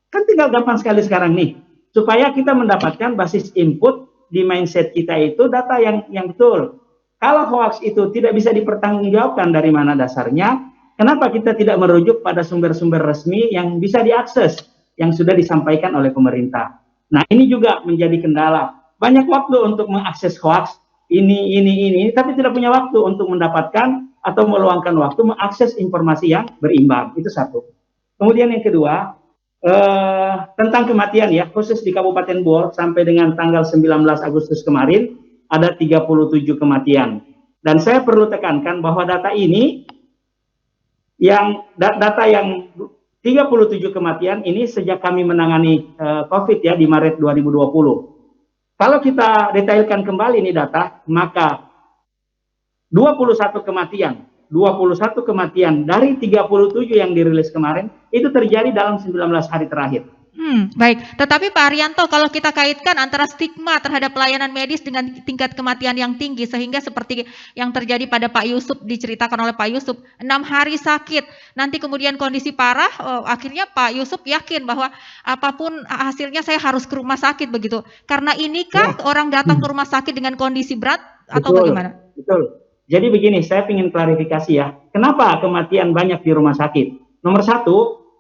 S2: Kan tinggal gampang sekali sekarang nih, supaya kita mendapatkan basis input di mindset kita itu data yang betul. Kalau hoax itu tidak bisa dipertanggungjawabkan dari mana dasarnya, kenapa kita tidak merujuk pada sumber-sumber resmi yang bisa diakses, yang sudah disampaikan oleh pemerintah? Nah, ini juga menjadi kendala. Banyak waktu untuk mengakses hoax, ini, tapi tidak punya waktu untuk mendapatkan atau meluangkan waktu mengakses informasi yang berimbang. Itu satu. Kemudian yang kedua, tentang kematian ya, khusus di Kabupaten Bor sampai dengan tanggal 19 Agustus kemarin, ada 37 kematian. Dan saya perlu tekankan bahwa data ini, data yang 37 kematian ini sejak kami menangani COVID ya di Maret 2020. Kalau kita detailkan kembali ini data, maka 21 kematian dari 37 yang dirilis kemarin, itu terjadi dalam 19 hari terakhir.
S1: Baik, tetapi Pak Arianto, kalau kita kaitkan antara stigma terhadap pelayanan medis dengan tingkat kematian yang tinggi, sehingga seperti yang terjadi pada Pak Yusuf, diceritakan oleh Pak Yusuf, 6 hari sakit, nanti kemudian kondisi parah, akhirnya Pak Yusuf yakin bahwa apapun hasilnya saya harus ke rumah sakit begitu. Karena ini kan orang datang ke rumah sakit dengan kondisi berat atau bagaimana?
S2: Betul. Jadi begini, saya ingin klarifikasi ya. Kenapa kematian banyak di rumah sakit? Nomor satu,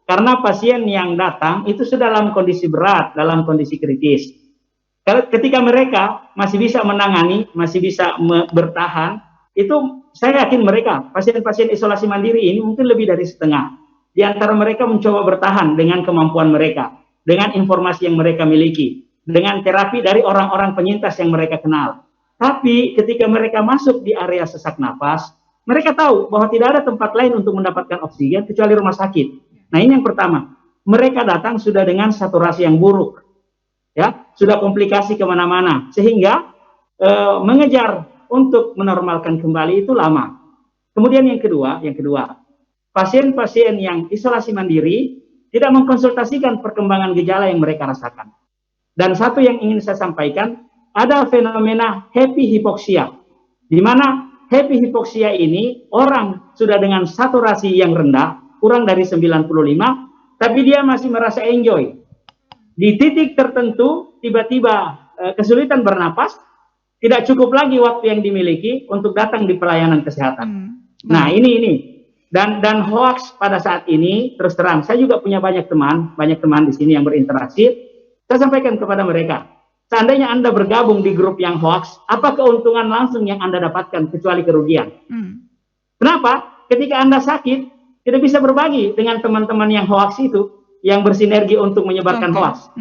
S2: karena pasien yang datang itu sudah dalam kondisi berat, dalam kondisi kritis. Ketika mereka masih bisa menangani, masih bisa bertahan, itu saya yakin mereka, pasien-pasien isolasi mandiri ini mungkin lebih dari setengah. Di antara mereka mencoba bertahan dengan kemampuan mereka, dengan informasi yang mereka miliki, dengan terapi dari orang-orang penyintas yang mereka kenal. Tapi ketika mereka masuk di area sesak napas, mereka tahu bahwa tidak ada tempat lain untuk mendapatkan oksigen kecuali rumah sakit. Nah, ini yang pertama, mereka datang sudah dengan saturasi yang buruk, ya, sudah komplikasi kemana-mana, sehingga mengejar untuk menormalkan kembali itu lama. Kemudian yang kedua, pasien-pasien yang isolasi mandiri tidak mengkonsultasikan perkembangan gejala yang mereka rasakan. Dan satu yang ingin saya sampaikan, ada fenomena happy hypoxia, di mana happy hypoxia ini orang sudah dengan saturasi yang rendah, kurang dari 95, tapi dia masih merasa enjoy. Di titik tertentu, tiba-tiba kesulitan bernapas, tidak cukup lagi waktu yang dimiliki untuk datang di pelayanan kesehatan. Nah, ini. Dan hoax pada saat ini, terus terang, saya juga punya banyak teman di sini yang berinteraksi, saya sampaikan kepada mereka, seandainya Anda bergabung di grup yang hoax, apa keuntungan langsung yang Anda dapatkan kecuali kerugian? Kenapa? Ketika Anda sakit, tidak bisa berbagi dengan teman-teman yang hoax itu, yang bersinergi untuk menyebarkan hoax.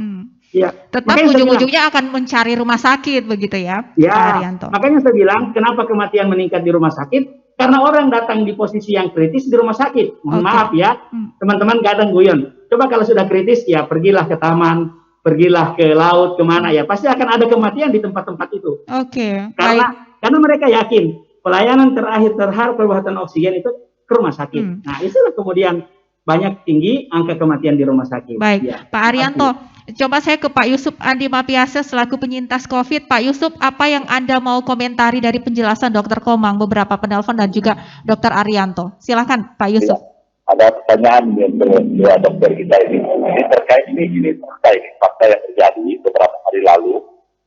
S2: Ya.
S1: Tetap ujung-ujungnya akan mencari rumah sakit, begitu ya, Pak Arianto.
S2: Makanya saya bilang, kenapa kematian meningkat di rumah sakit? Karena orang datang di posisi yang kritis di rumah sakit. Mohon maaf ya, teman-teman gadang guyon. Coba kalau sudah kritis, ya pergilah ke taman, pergilah ke laut, kemana ya, pasti akan ada kematian di tempat-tempat itu. Karena mereka yakin, pelayanan terakhir terhadap perbuatan oksigen itu ke rumah sakit. Nah, itulah kemudian banyak tinggi angka kematian di rumah sakit.
S1: Baik, ya. Pak Arianto, coba saya ke Pak Yusuf Andi Mapiase selaku penyintas COVID. Pak Yusuf, apa yang Anda mau komentari dari penjelasan Dr. Komang, beberapa penelpon dan juga Dr. Arianto? Silakan, Pak Yusuf.
S4: Ya, ada pertanyaan dari dua dokter kita ini. Ini terkait ini fakta yang terjadi beberapa hari lalu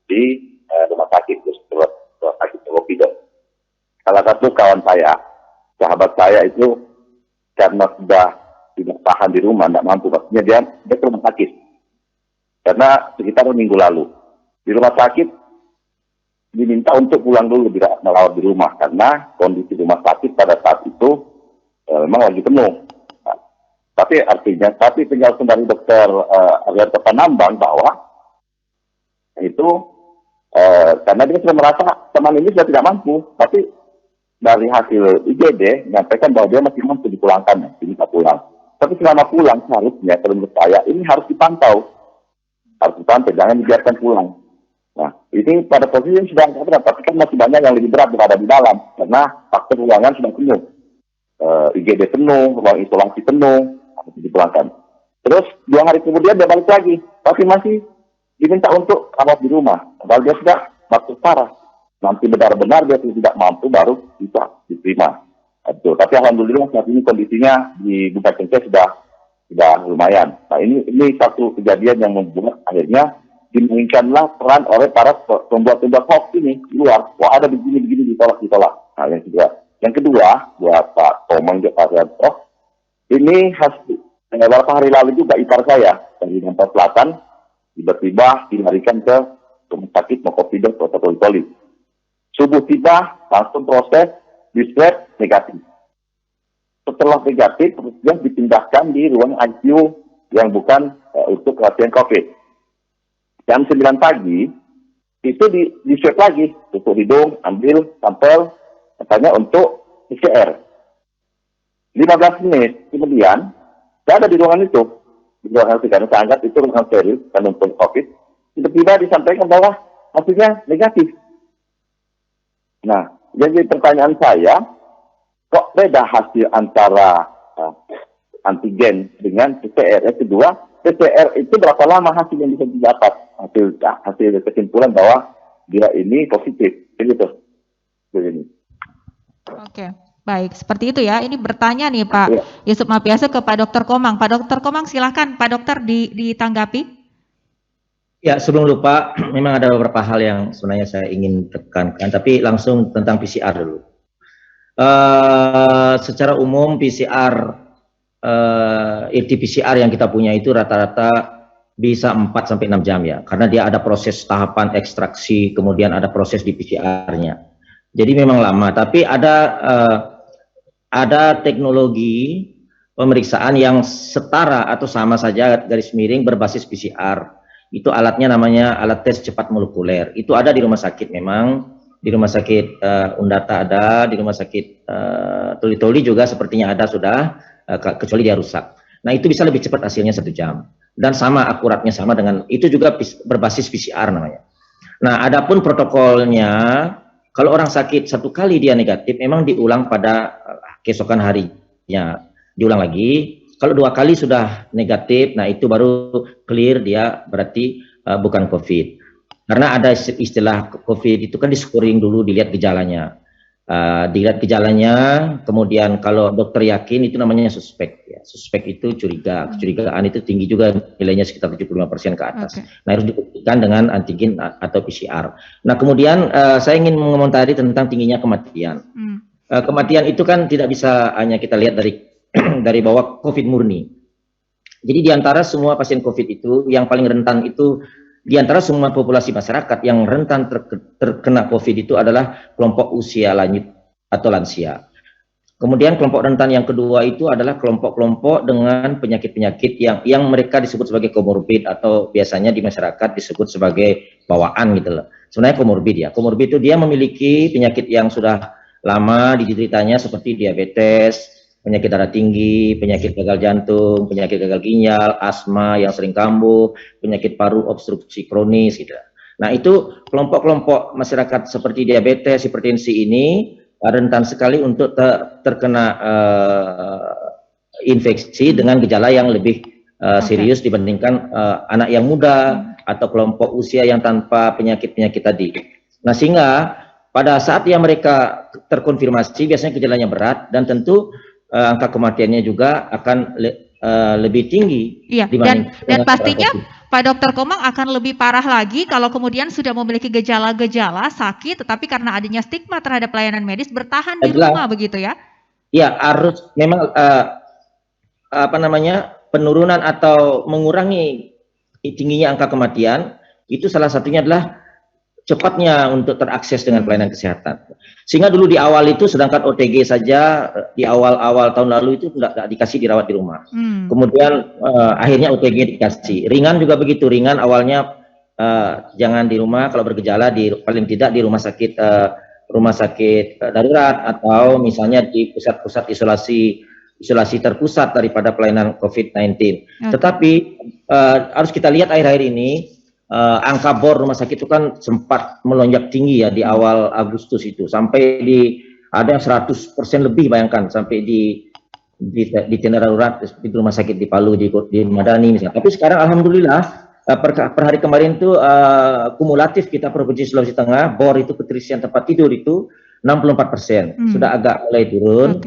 S4: di rumah sakit Tokopedo. Salah satu kawan saya, sahabat saya itu karena sudah tidak tahan di rumah, tidak mampu, maksudnya dia ke rumah sakit. Karena sekitar minggu lalu di rumah sakit diminta untuk pulang dulu, tidak melawat di rumah karena kondisi rumah sakit pada saat itu memang lagi penuh. Nah, tapi penjelasan dari dokter Arianto Panambang bahwa itu karena dia sudah merasa teman ini sudah tidak mampu, tapi dari hasil IGD menyampaikan bahwa dia masih mampu dipulangkan, bisa pulang. Tapi selama pulang seharusnya, menurut saya ini harus dipantau, jangan dibiarkan pulang. Nah, ini pada posisi yang sedang berat, tapi kan masih banyak yang lebih berat berada di dalam, karena faktor ruangan sudah penuh, IGD penuh, ruang isolasi penuh, harus dipulangkan. Terus 2 hari kemudian dia balik lagi, tapi masih diminta untuk rawat di rumah, padahal dia sudah batuk parah. Nanti benar-benar dia tidak mampu baru bisa diterima. Betul. Tapi alhamdulillah saat ini kondisinya di Bukit Cengkeh sudah lumayan. Nah, ini satu kejadian yang membuat akhirnya dimainkanlah peran oleh para pembuat-pembuat hoax ini di luar. Wah, ada begini ditolak. Nah, yang kedua buat Pak Komang Pak Arianto, ini beberapa hari lalu juga ipar saya dari Jakarta Selatan tiba-tiba dilarikan ke rumah sakit Tokopedo Toli. Subuh tiba, langsung proses di swab negatif. Setelah negatif, kemudian dipindahkan di ruang ICU yang bukan untuk pasien COVID. Jam 9 pagi, itu di swab lagi, tutup hidung, ambil sampel, katanya untuk PCR. 15 menit kemudian, saya ada di ruangan itu, di ruangan itu, karena saya anggap itu ruangan steril, dan untuk COVID, tiba-tiba disampaikan bahwa hasilnya negatif. Nah, jadi pertanyaan saya, kok beda hasil antara antigen dengan PCR? Yang kedua, PCR itu berapa lama hasil yang bisa didapat, hasil kesimpulan bahwa dia ini positif, begitu. Begini.
S1: Oke, baik, seperti itu ya. Ini bertanya nih Pak Yusuf Mapiasa ke Pak Dr. Komang. Pak Dr. Komang silakan Pak Dokter ditanggapi.
S3: Ya, sebelum lupa, memang ada beberapa hal yang sebenarnya saya ingin tekankan, tapi langsung tentang PCR dulu. Secara umum PCR, RT-PCR yang kita punya itu rata-rata bisa 4-6 jam ya, karena dia ada proses tahapan ekstraksi, kemudian ada proses di PCR-nya. Jadi memang lama, tapi ada teknologi pemeriksaan yang setara atau sama saja garis miring berbasis PCR. Itu alatnya namanya alat tes cepat molekuler. Itu ada di rumah sakit memang, di rumah sakit Undata ada, di rumah sakit Toli-Toli juga sepertinya ada sudah, kecuali dia rusak. Nah itu bisa lebih cepat hasilnya 1 jam. Dan sama akuratnya sama dengan, itu juga berbasis PCR namanya. Nah adapun protokolnya, kalau orang sakit 1 kali dia negatif, memang diulang pada keesokan harinya. Diulang lagi. Kalau 2 kali sudah negatif, nah itu baru clear dia berarti bukan COVID. Karena ada istilah COVID itu kan di scoring dulu, dilihat gejalanya. Dilihat gejalanya, kemudian kalau dokter yakin itu namanya suspek. Ya. Suspek itu curiga, kecurigaan itu tinggi juga nilainya sekitar 75% ke atas. Okay. Nah harus dibuktikan dengan antigen atau PCR. Nah kemudian saya ingin mengomentari tentang tingginya kematian. Kematian itu kan tidak bisa hanya kita lihat dari bawah COVID murni. Jadi di antara semua pasien COVID itu, yang paling rentan itu, di antara semua populasi masyarakat yang rentan terkena COVID itu adalah kelompok usia lanjut atau lansia. Kemudian kelompok rentan yang kedua itu adalah kelompok-kelompok dengan penyakit-penyakit yang mereka disebut sebagai komorbid atau biasanya di masyarakat disebut sebagai bawaan gitu loh. Sebenarnya komorbid ya. Komorbid itu dia memiliki penyakit yang sudah lama dideritanya seperti diabetes, penyakit darah tinggi, penyakit gagal jantung, penyakit gagal ginjal, asma yang sering kambuh, penyakit paru obstruksi kronis gitu. Nah itu kelompok-kelompok masyarakat seperti diabetes, hipertensi ini rentan sekali untuk terkena infeksi dengan gejala yang lebih serius dibandingkan anak yang muda atau kelompok usia yang tanpa penyakit-penyakit tadi. Nah sehingga pada saat yang mereka terkonfirmasi biasanya gejalanya berat dan tentu angka kematiannya juga akan lebih tinggi.
S1: Iya, dan pastinya Pak Dr. Komang akan lebih parah lagi kalau kemudian sudah memiliki gejala-gejala sakit, tetapi karena adanya stigma terhadap pelayanan medis bertahan di rumah begitu ya? Iya,
S3: harus memang penurunan atau mengurangi tingginya angka kematian itu salah satunya adalah cepatnya untuk terakses dengan pelayanan kesehatan. Sehingga dulu di awal itu sedangkan OTG saja di awal-awal tahun lalu itu tidak dikasih dirawat di rumah. Kemudian akhirnya OTG dikasih. Ringan juga begitu, ringan awalnya jangan di rumah, kalau bergejala paling tidak di rumah sakit darurat atau misalnya di pusat-pusat isolasi terpusat daripada pelayanan COVID-19. Tetapi harus kita lihat akhir-akhir ini angka bor rumah sakit itu kan sempat melonjak tinggi ya di awal Agustus itu sampai ada 100% lebih, bayangkan sampai di tenda darurat di rumah sakit di Palu, di Madani misalnya. Tapi sekarang alhamdulillah per hari kemarin itu kumulatif kita Provinsi Sulawesi Tengah bor itu keterisian tempat tidur itu 64%, sudah agak mulai turun.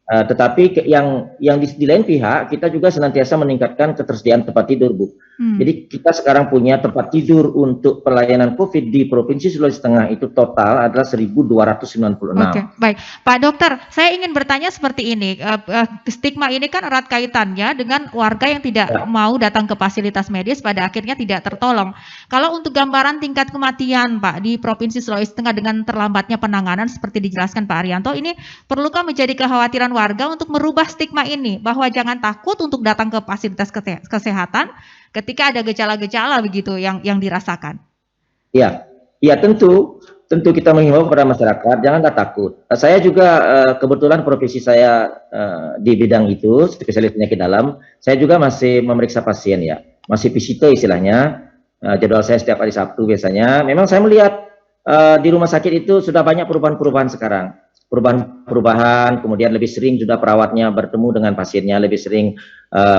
S3: Tetapi yang di lain pihak kita juga senantiasa meningkatkan ketersediaan tempat tidur, Bu. Jadi kita sekarang punya tempat tidur untuk pelayanan COVID di Provinsi Sulawesi Tengah itu total adalah 1.296.
S1: Oke, baik. Pak Dokter, saya ingin bertanya seperti ini. Stigma ini kan erat kaitannya dengan warga yang tidak mau datang ke fasilitas medis pada akhirnya tidak tertolong. Kalau untuk gambaran tingkat kematian, Pak, di Provinsi Sulawesi Tengah dengan terlambatnya penanganan seperti dijelaskan Pak Arianto, ini perlukah menjadi kekhawatiran warga untuk merubah stigma ini bahwa jangan takut untuk datang ke fasilitas kesehatan ketika ada gejala-gejala begitu yang dirasakan?
S3: Iya, tentu kita menghimbau kepada masyarakat janganlah takut. Saya juga kebetulan profesi saya di bidang itu spesialis penyakit dalam. Saya juga masih memeriksa pasien ya, masih visite istilahnya. Jadwal saya setiap hari Sabtu biasanya. Memang saya melihat di rumah sakit itu sudah banyak perubahan-perubahan sekarang. Perubahan-perubahan, kemudian lebih sering sudah perawatnya bertemu dengan pasiennya, lebih sering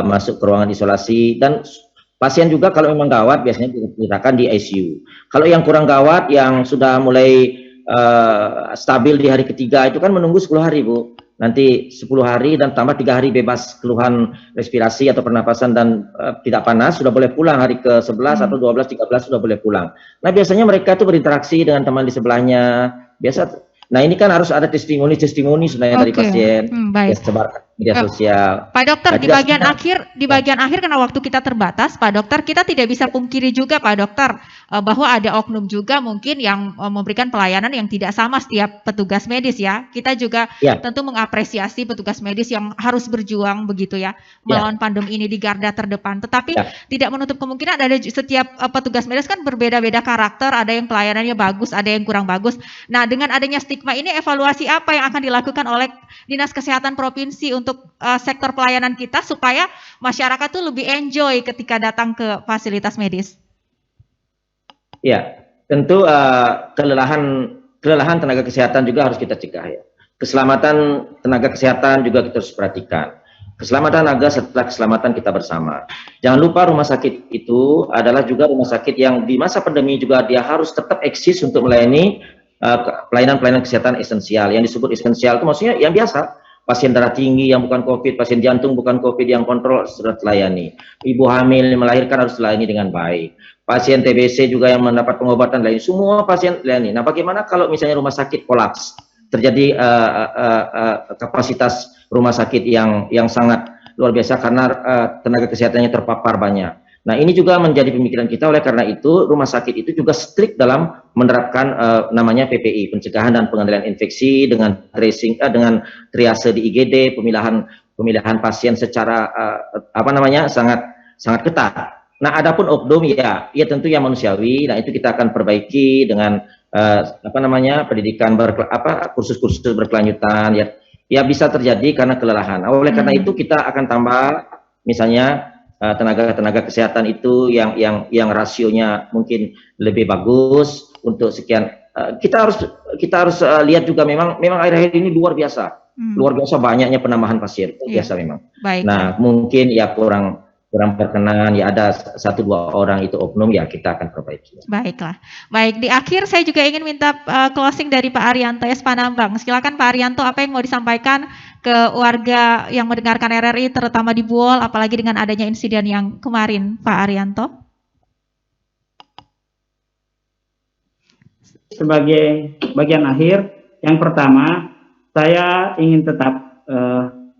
S3: masuk ke ruangan isolasi, dan pasien juga kalau memang gawat biasanya diletakkan di ICU. Kalau yang kurang gawat, yang sudah mulai stabil di hari ketiga itu kan menunggu 10 hari, Bu. Nanti 10 hari dan tambah 3 hari bebas keluhan respirasi atau pernapasan dan tidak panas, sudah boleh pulang hari ke-11 atau 12, 13 sudah boleh pulang. Nah, biasanya mereka itu berinteraksi dengan teman di sebelahnya. Nah, ini kan harus ada testimoni sebenarnya dari pasien,
S1: baik.
S3: sebarkan media sosial.
S1: Pak Dokter, di bagian akhir karena waktu kita terbatas, Pak Dokter, kita tidak bisa pungkiri juga, Pak Dokter, bahwa ada oknum juga mungkin yang memberikan pelayanan yang tidak sama setiap petugas medis ya. Kita juga tentu mengapresiasi petugas medis yang harus berjuang begitu ya melawan pandemi ini di garda terdepan. Tetapi tidak menutup kemungkinan ada setiap petugas medis kan berbeda-beda karakter, ada yang pelayanannya bagus, ada yang kurang bagus. Nah, dengan adanya stigma ini, evaluasi apa yang akan dilakukan oleh Dinas Kesehatan Provinsi untuk sektor pelayanan kita supaya masyarakat tuh lebih enjoy ketika datang ke fasilitas medis?
S3: Ya, tentu kelelahan tenaga kesehatan juga harus kita cegah ya. Keselamatan tenaga kesehatan juga kita harus perhatikan. Keselamatan tenaga setelah keselamatan kita bersama. Jangan lupa rumah sakit itu adalah juga rumah sakit yang di masa pandemi juga dia harus tetap eksis untuk melayani pelayanan-pelayanan kesehatan esensial. Yang disebut esensial itu maksudnya yang biasa. Pasien darah tinggi yang bukan COVID, pasien jantung bukan COVID yang kontrol sudah telayani. Ibu hamil melahirkan harus dilayani dengan baik. Pasien TBC juga yang mendapat pengobatan lain, semua pasien dilayani. Nah, bagaimana kalau misalnya rumah sakit kolaps, terjadi kapasitas rumah sakit yang sangat luar biasa karena tenaga kesehatannya terpapar banyak. Nah, ini juga menjadi pemikiran kita, oleh karena itu rumah sakit itu juga strict dalam menerapkan namanya PPI, pencegahan dan pengendalian infeksi, dengan tracing, dengan triase di IGD, pemilihan pasien secara sangat ketat. Nah, adapun oknum ya tentu yang manusiawi. Nah, itu kita akan perbaiki dengan pendidikan kursus-kursus berkelanjutan ya bisa terjadi karena kelelahan. Oleh karena itu kita akan tambah misalnya tenaga kesehatan itu yang rasionya mungkin lebih bagus untuk sekian. Kita harus lihat juga memang akhir-akhir ini luar biasa banyaknya penambahan pasien, biasa memang. Baik. Nah, mungkin ya kurang berkenan ya, ada 1-2 orang itu oknum ya, kita akan perbaiki.
S1: Baiklah. Baik, di akhir saya juga ingin minta closing dari Pak Arianto S. Panambang. Silakan Pak Arianto, apa yang mau disampaikan ke warga yang mendengarkan RRI terutama di Buol, apalagi dengan adanya insiden yang kemarin, Pak Arianto?
S2: Sebagai bagian akhir, yang pertama saya ingin tetap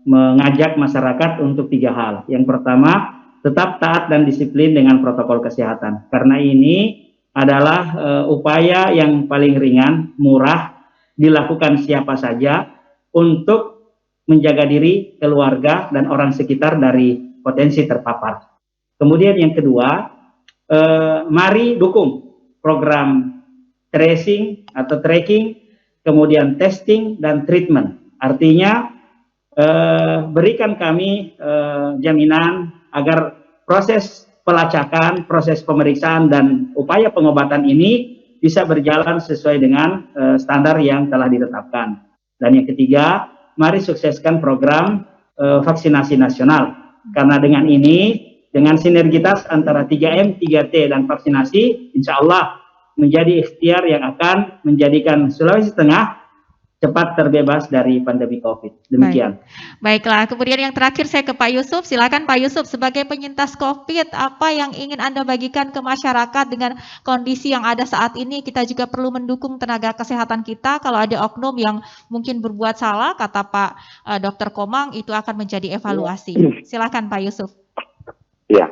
S2: mengajak masyarakat untuk 3 hal. Yang pertama, tetap taat dan disiplin dengan protokol kesehatan. Karena ini adalah upaya yang paling ringan, murah, dilakukan siapa saja untuk menjaga diri, keluarga, dan orang sekitar dari potensi terpapar. Kemudian yang kedua, mari dukung program tracing atau tracking, kemudian testing dan treatment. Artinya berikan kami jaminan agar proses pelacakan, proses pemeriksaan dan upaya pengobatan ini bisa berjalan sesuai dengan standar yang telah ditetapkan. Dan yang ketiga, mari sukseskan program vaksinasi nasional. Karena dengan ini, dengan sinergitas antara 3M, 3T dan vaksinasi, insya Allah menjadi ikhtiar yang akan menjadikan Sulawesi Tengah cepat terbebas dari pandemi COVID. Demikian.
S1: Baiklah, kemudian yang terakhir saya ke Pak Yusuf. Silakan Pak Yusuf, sebagai penyintas COVID, apa yang ingin Anda bagikan ke masyarakat dengan kondisi yang ada saat ini? Kita juga perlu mendukung tenaga kesehatan kita. Kalau ada oknum yang mungkin berbuat salah, kata Pak Dr. Komang, itu akan menjadi evaluasi. Silakan Pak Yusuf.
S4: Ya,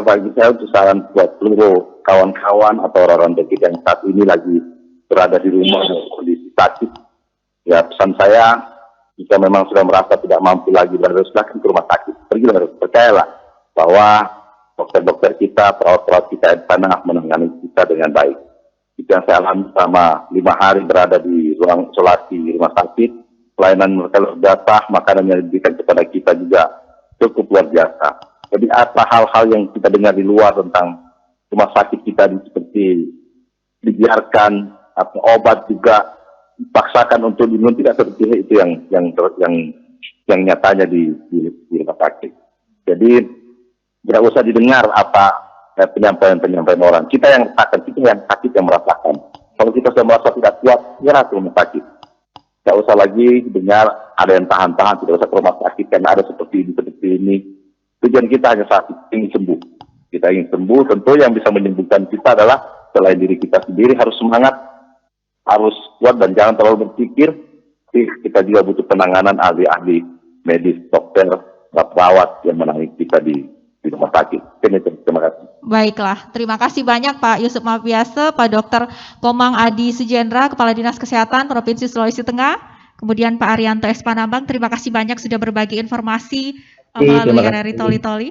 S4: bagi saya untuk saran buat seluruh kawan-kawan atau orang-orang terkait yang saat ini lagi berada di rumah dalam kondisi sakit, ya pesan saya, jika memang sudah merasa tidak mampu lagi berada, silahkan ke rumah sakit. Pergilah, percayalah bahwa dokter-dokter kita, perawat-perawat kita di sana menangani kita dengan baik. Itu yang saya alami selama 5 hari berada di ruang isolasi di rumah sakit. Pelayanan mereka luar biasa, makanan yang diberikan kepada kita juga cukup luar biasa. Jadi apa hal-hal yang kita dengar di luar tentang rumah sakit kita seperti dibiarkan, atau obat juga dipaksakan untuk diminum, tidak seperti itu yang nyatanya di rumah sakit. Jadi tidak usah didengar apa penyampaian orang. Kita yang rasakan, kita yang sakit yang merasakan. Kalau kita sudah merasa tidak kuat, segera ke rumah sakit. Tidak usah lagi dengar ada yang tahan-tahan, tidak usah ke rumah sakit karena ada seperti ini. Tujuan kita hanya satu, ingin sembuh. Kita ingin sembuh, tentu yang bisa menyembuhkan kita adalah selain diri kita sendiri, harus semangat, harus kuat dan jangan terlalu berpikir. Kita juga butuh penanganan ahli-ahli medis, dokter, perawat yang menangani kita di rumah sakit. Terima kasih.
S1: Baiklah, terima kasih banyak Pak Yusuf Mapiase, Pak Dr. Komang Adi Sujendra, Kepala Dinas Kesehatan Provinsi Sulawesi Tengah, kemudian Pak Arianto S. Panambang, terima kasih banyak sudah berbagi informasi melalui RRI Toli-Toli.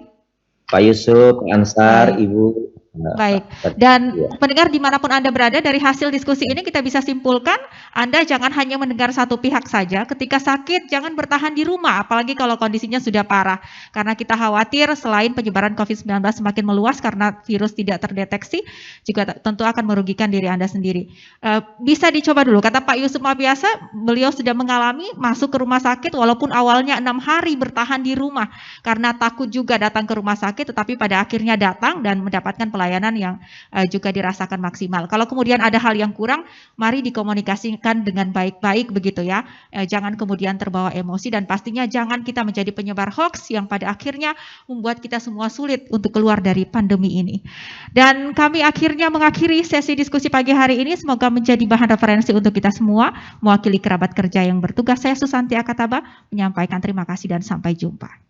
S3: Pak Yusuf, Pak Ansar, Ibu.
S1: Baik, dan pendengar dimanapun Anda berada, dari hasil diskusi ini kita bisa simpulkan Anda jangan hanya mendengar satu pihak saja. Ketika sakit jangan bertahan di rumah, apalagi kalau kondisinya sudah parah, karena kita khawatir selain penyebaran COVID-19 semakin meluas karena virus tidak terdeteksi, juga tentu akan merugikan diri Anda sendiri. Bisa dicoba dulu, kata Pak Yusuf Mapiase, beliau sudah mengalami masuk ke rumah sakit walaupun awalnya 6 hari bertahan di rumah karena takut juga datang ke rumah sakit, tetapi pada akhirnya datang dan mendapatkan pelayanan yang juga dirasakan maksimal. Kalau kemudian ada hal yang kurang, mari dikomunikasikan dengan baik-baik begitu ya. Jangan kemudian terbawa emosi dan pastinya jangan kita menjadi penyebar hoax yang pada akhirnya membuat kita semua sulit untuk keluar dari pandemi ini. Dan kami akhirnya mengakhiri sesi diskusi pagi hari ini. Semoga menjadi bahan referensi untuk kita semua. Mewakili kerabat kerja yang bertugas, saya Susanti Akataba menyampaikan terima kasih dan sampai jumpa.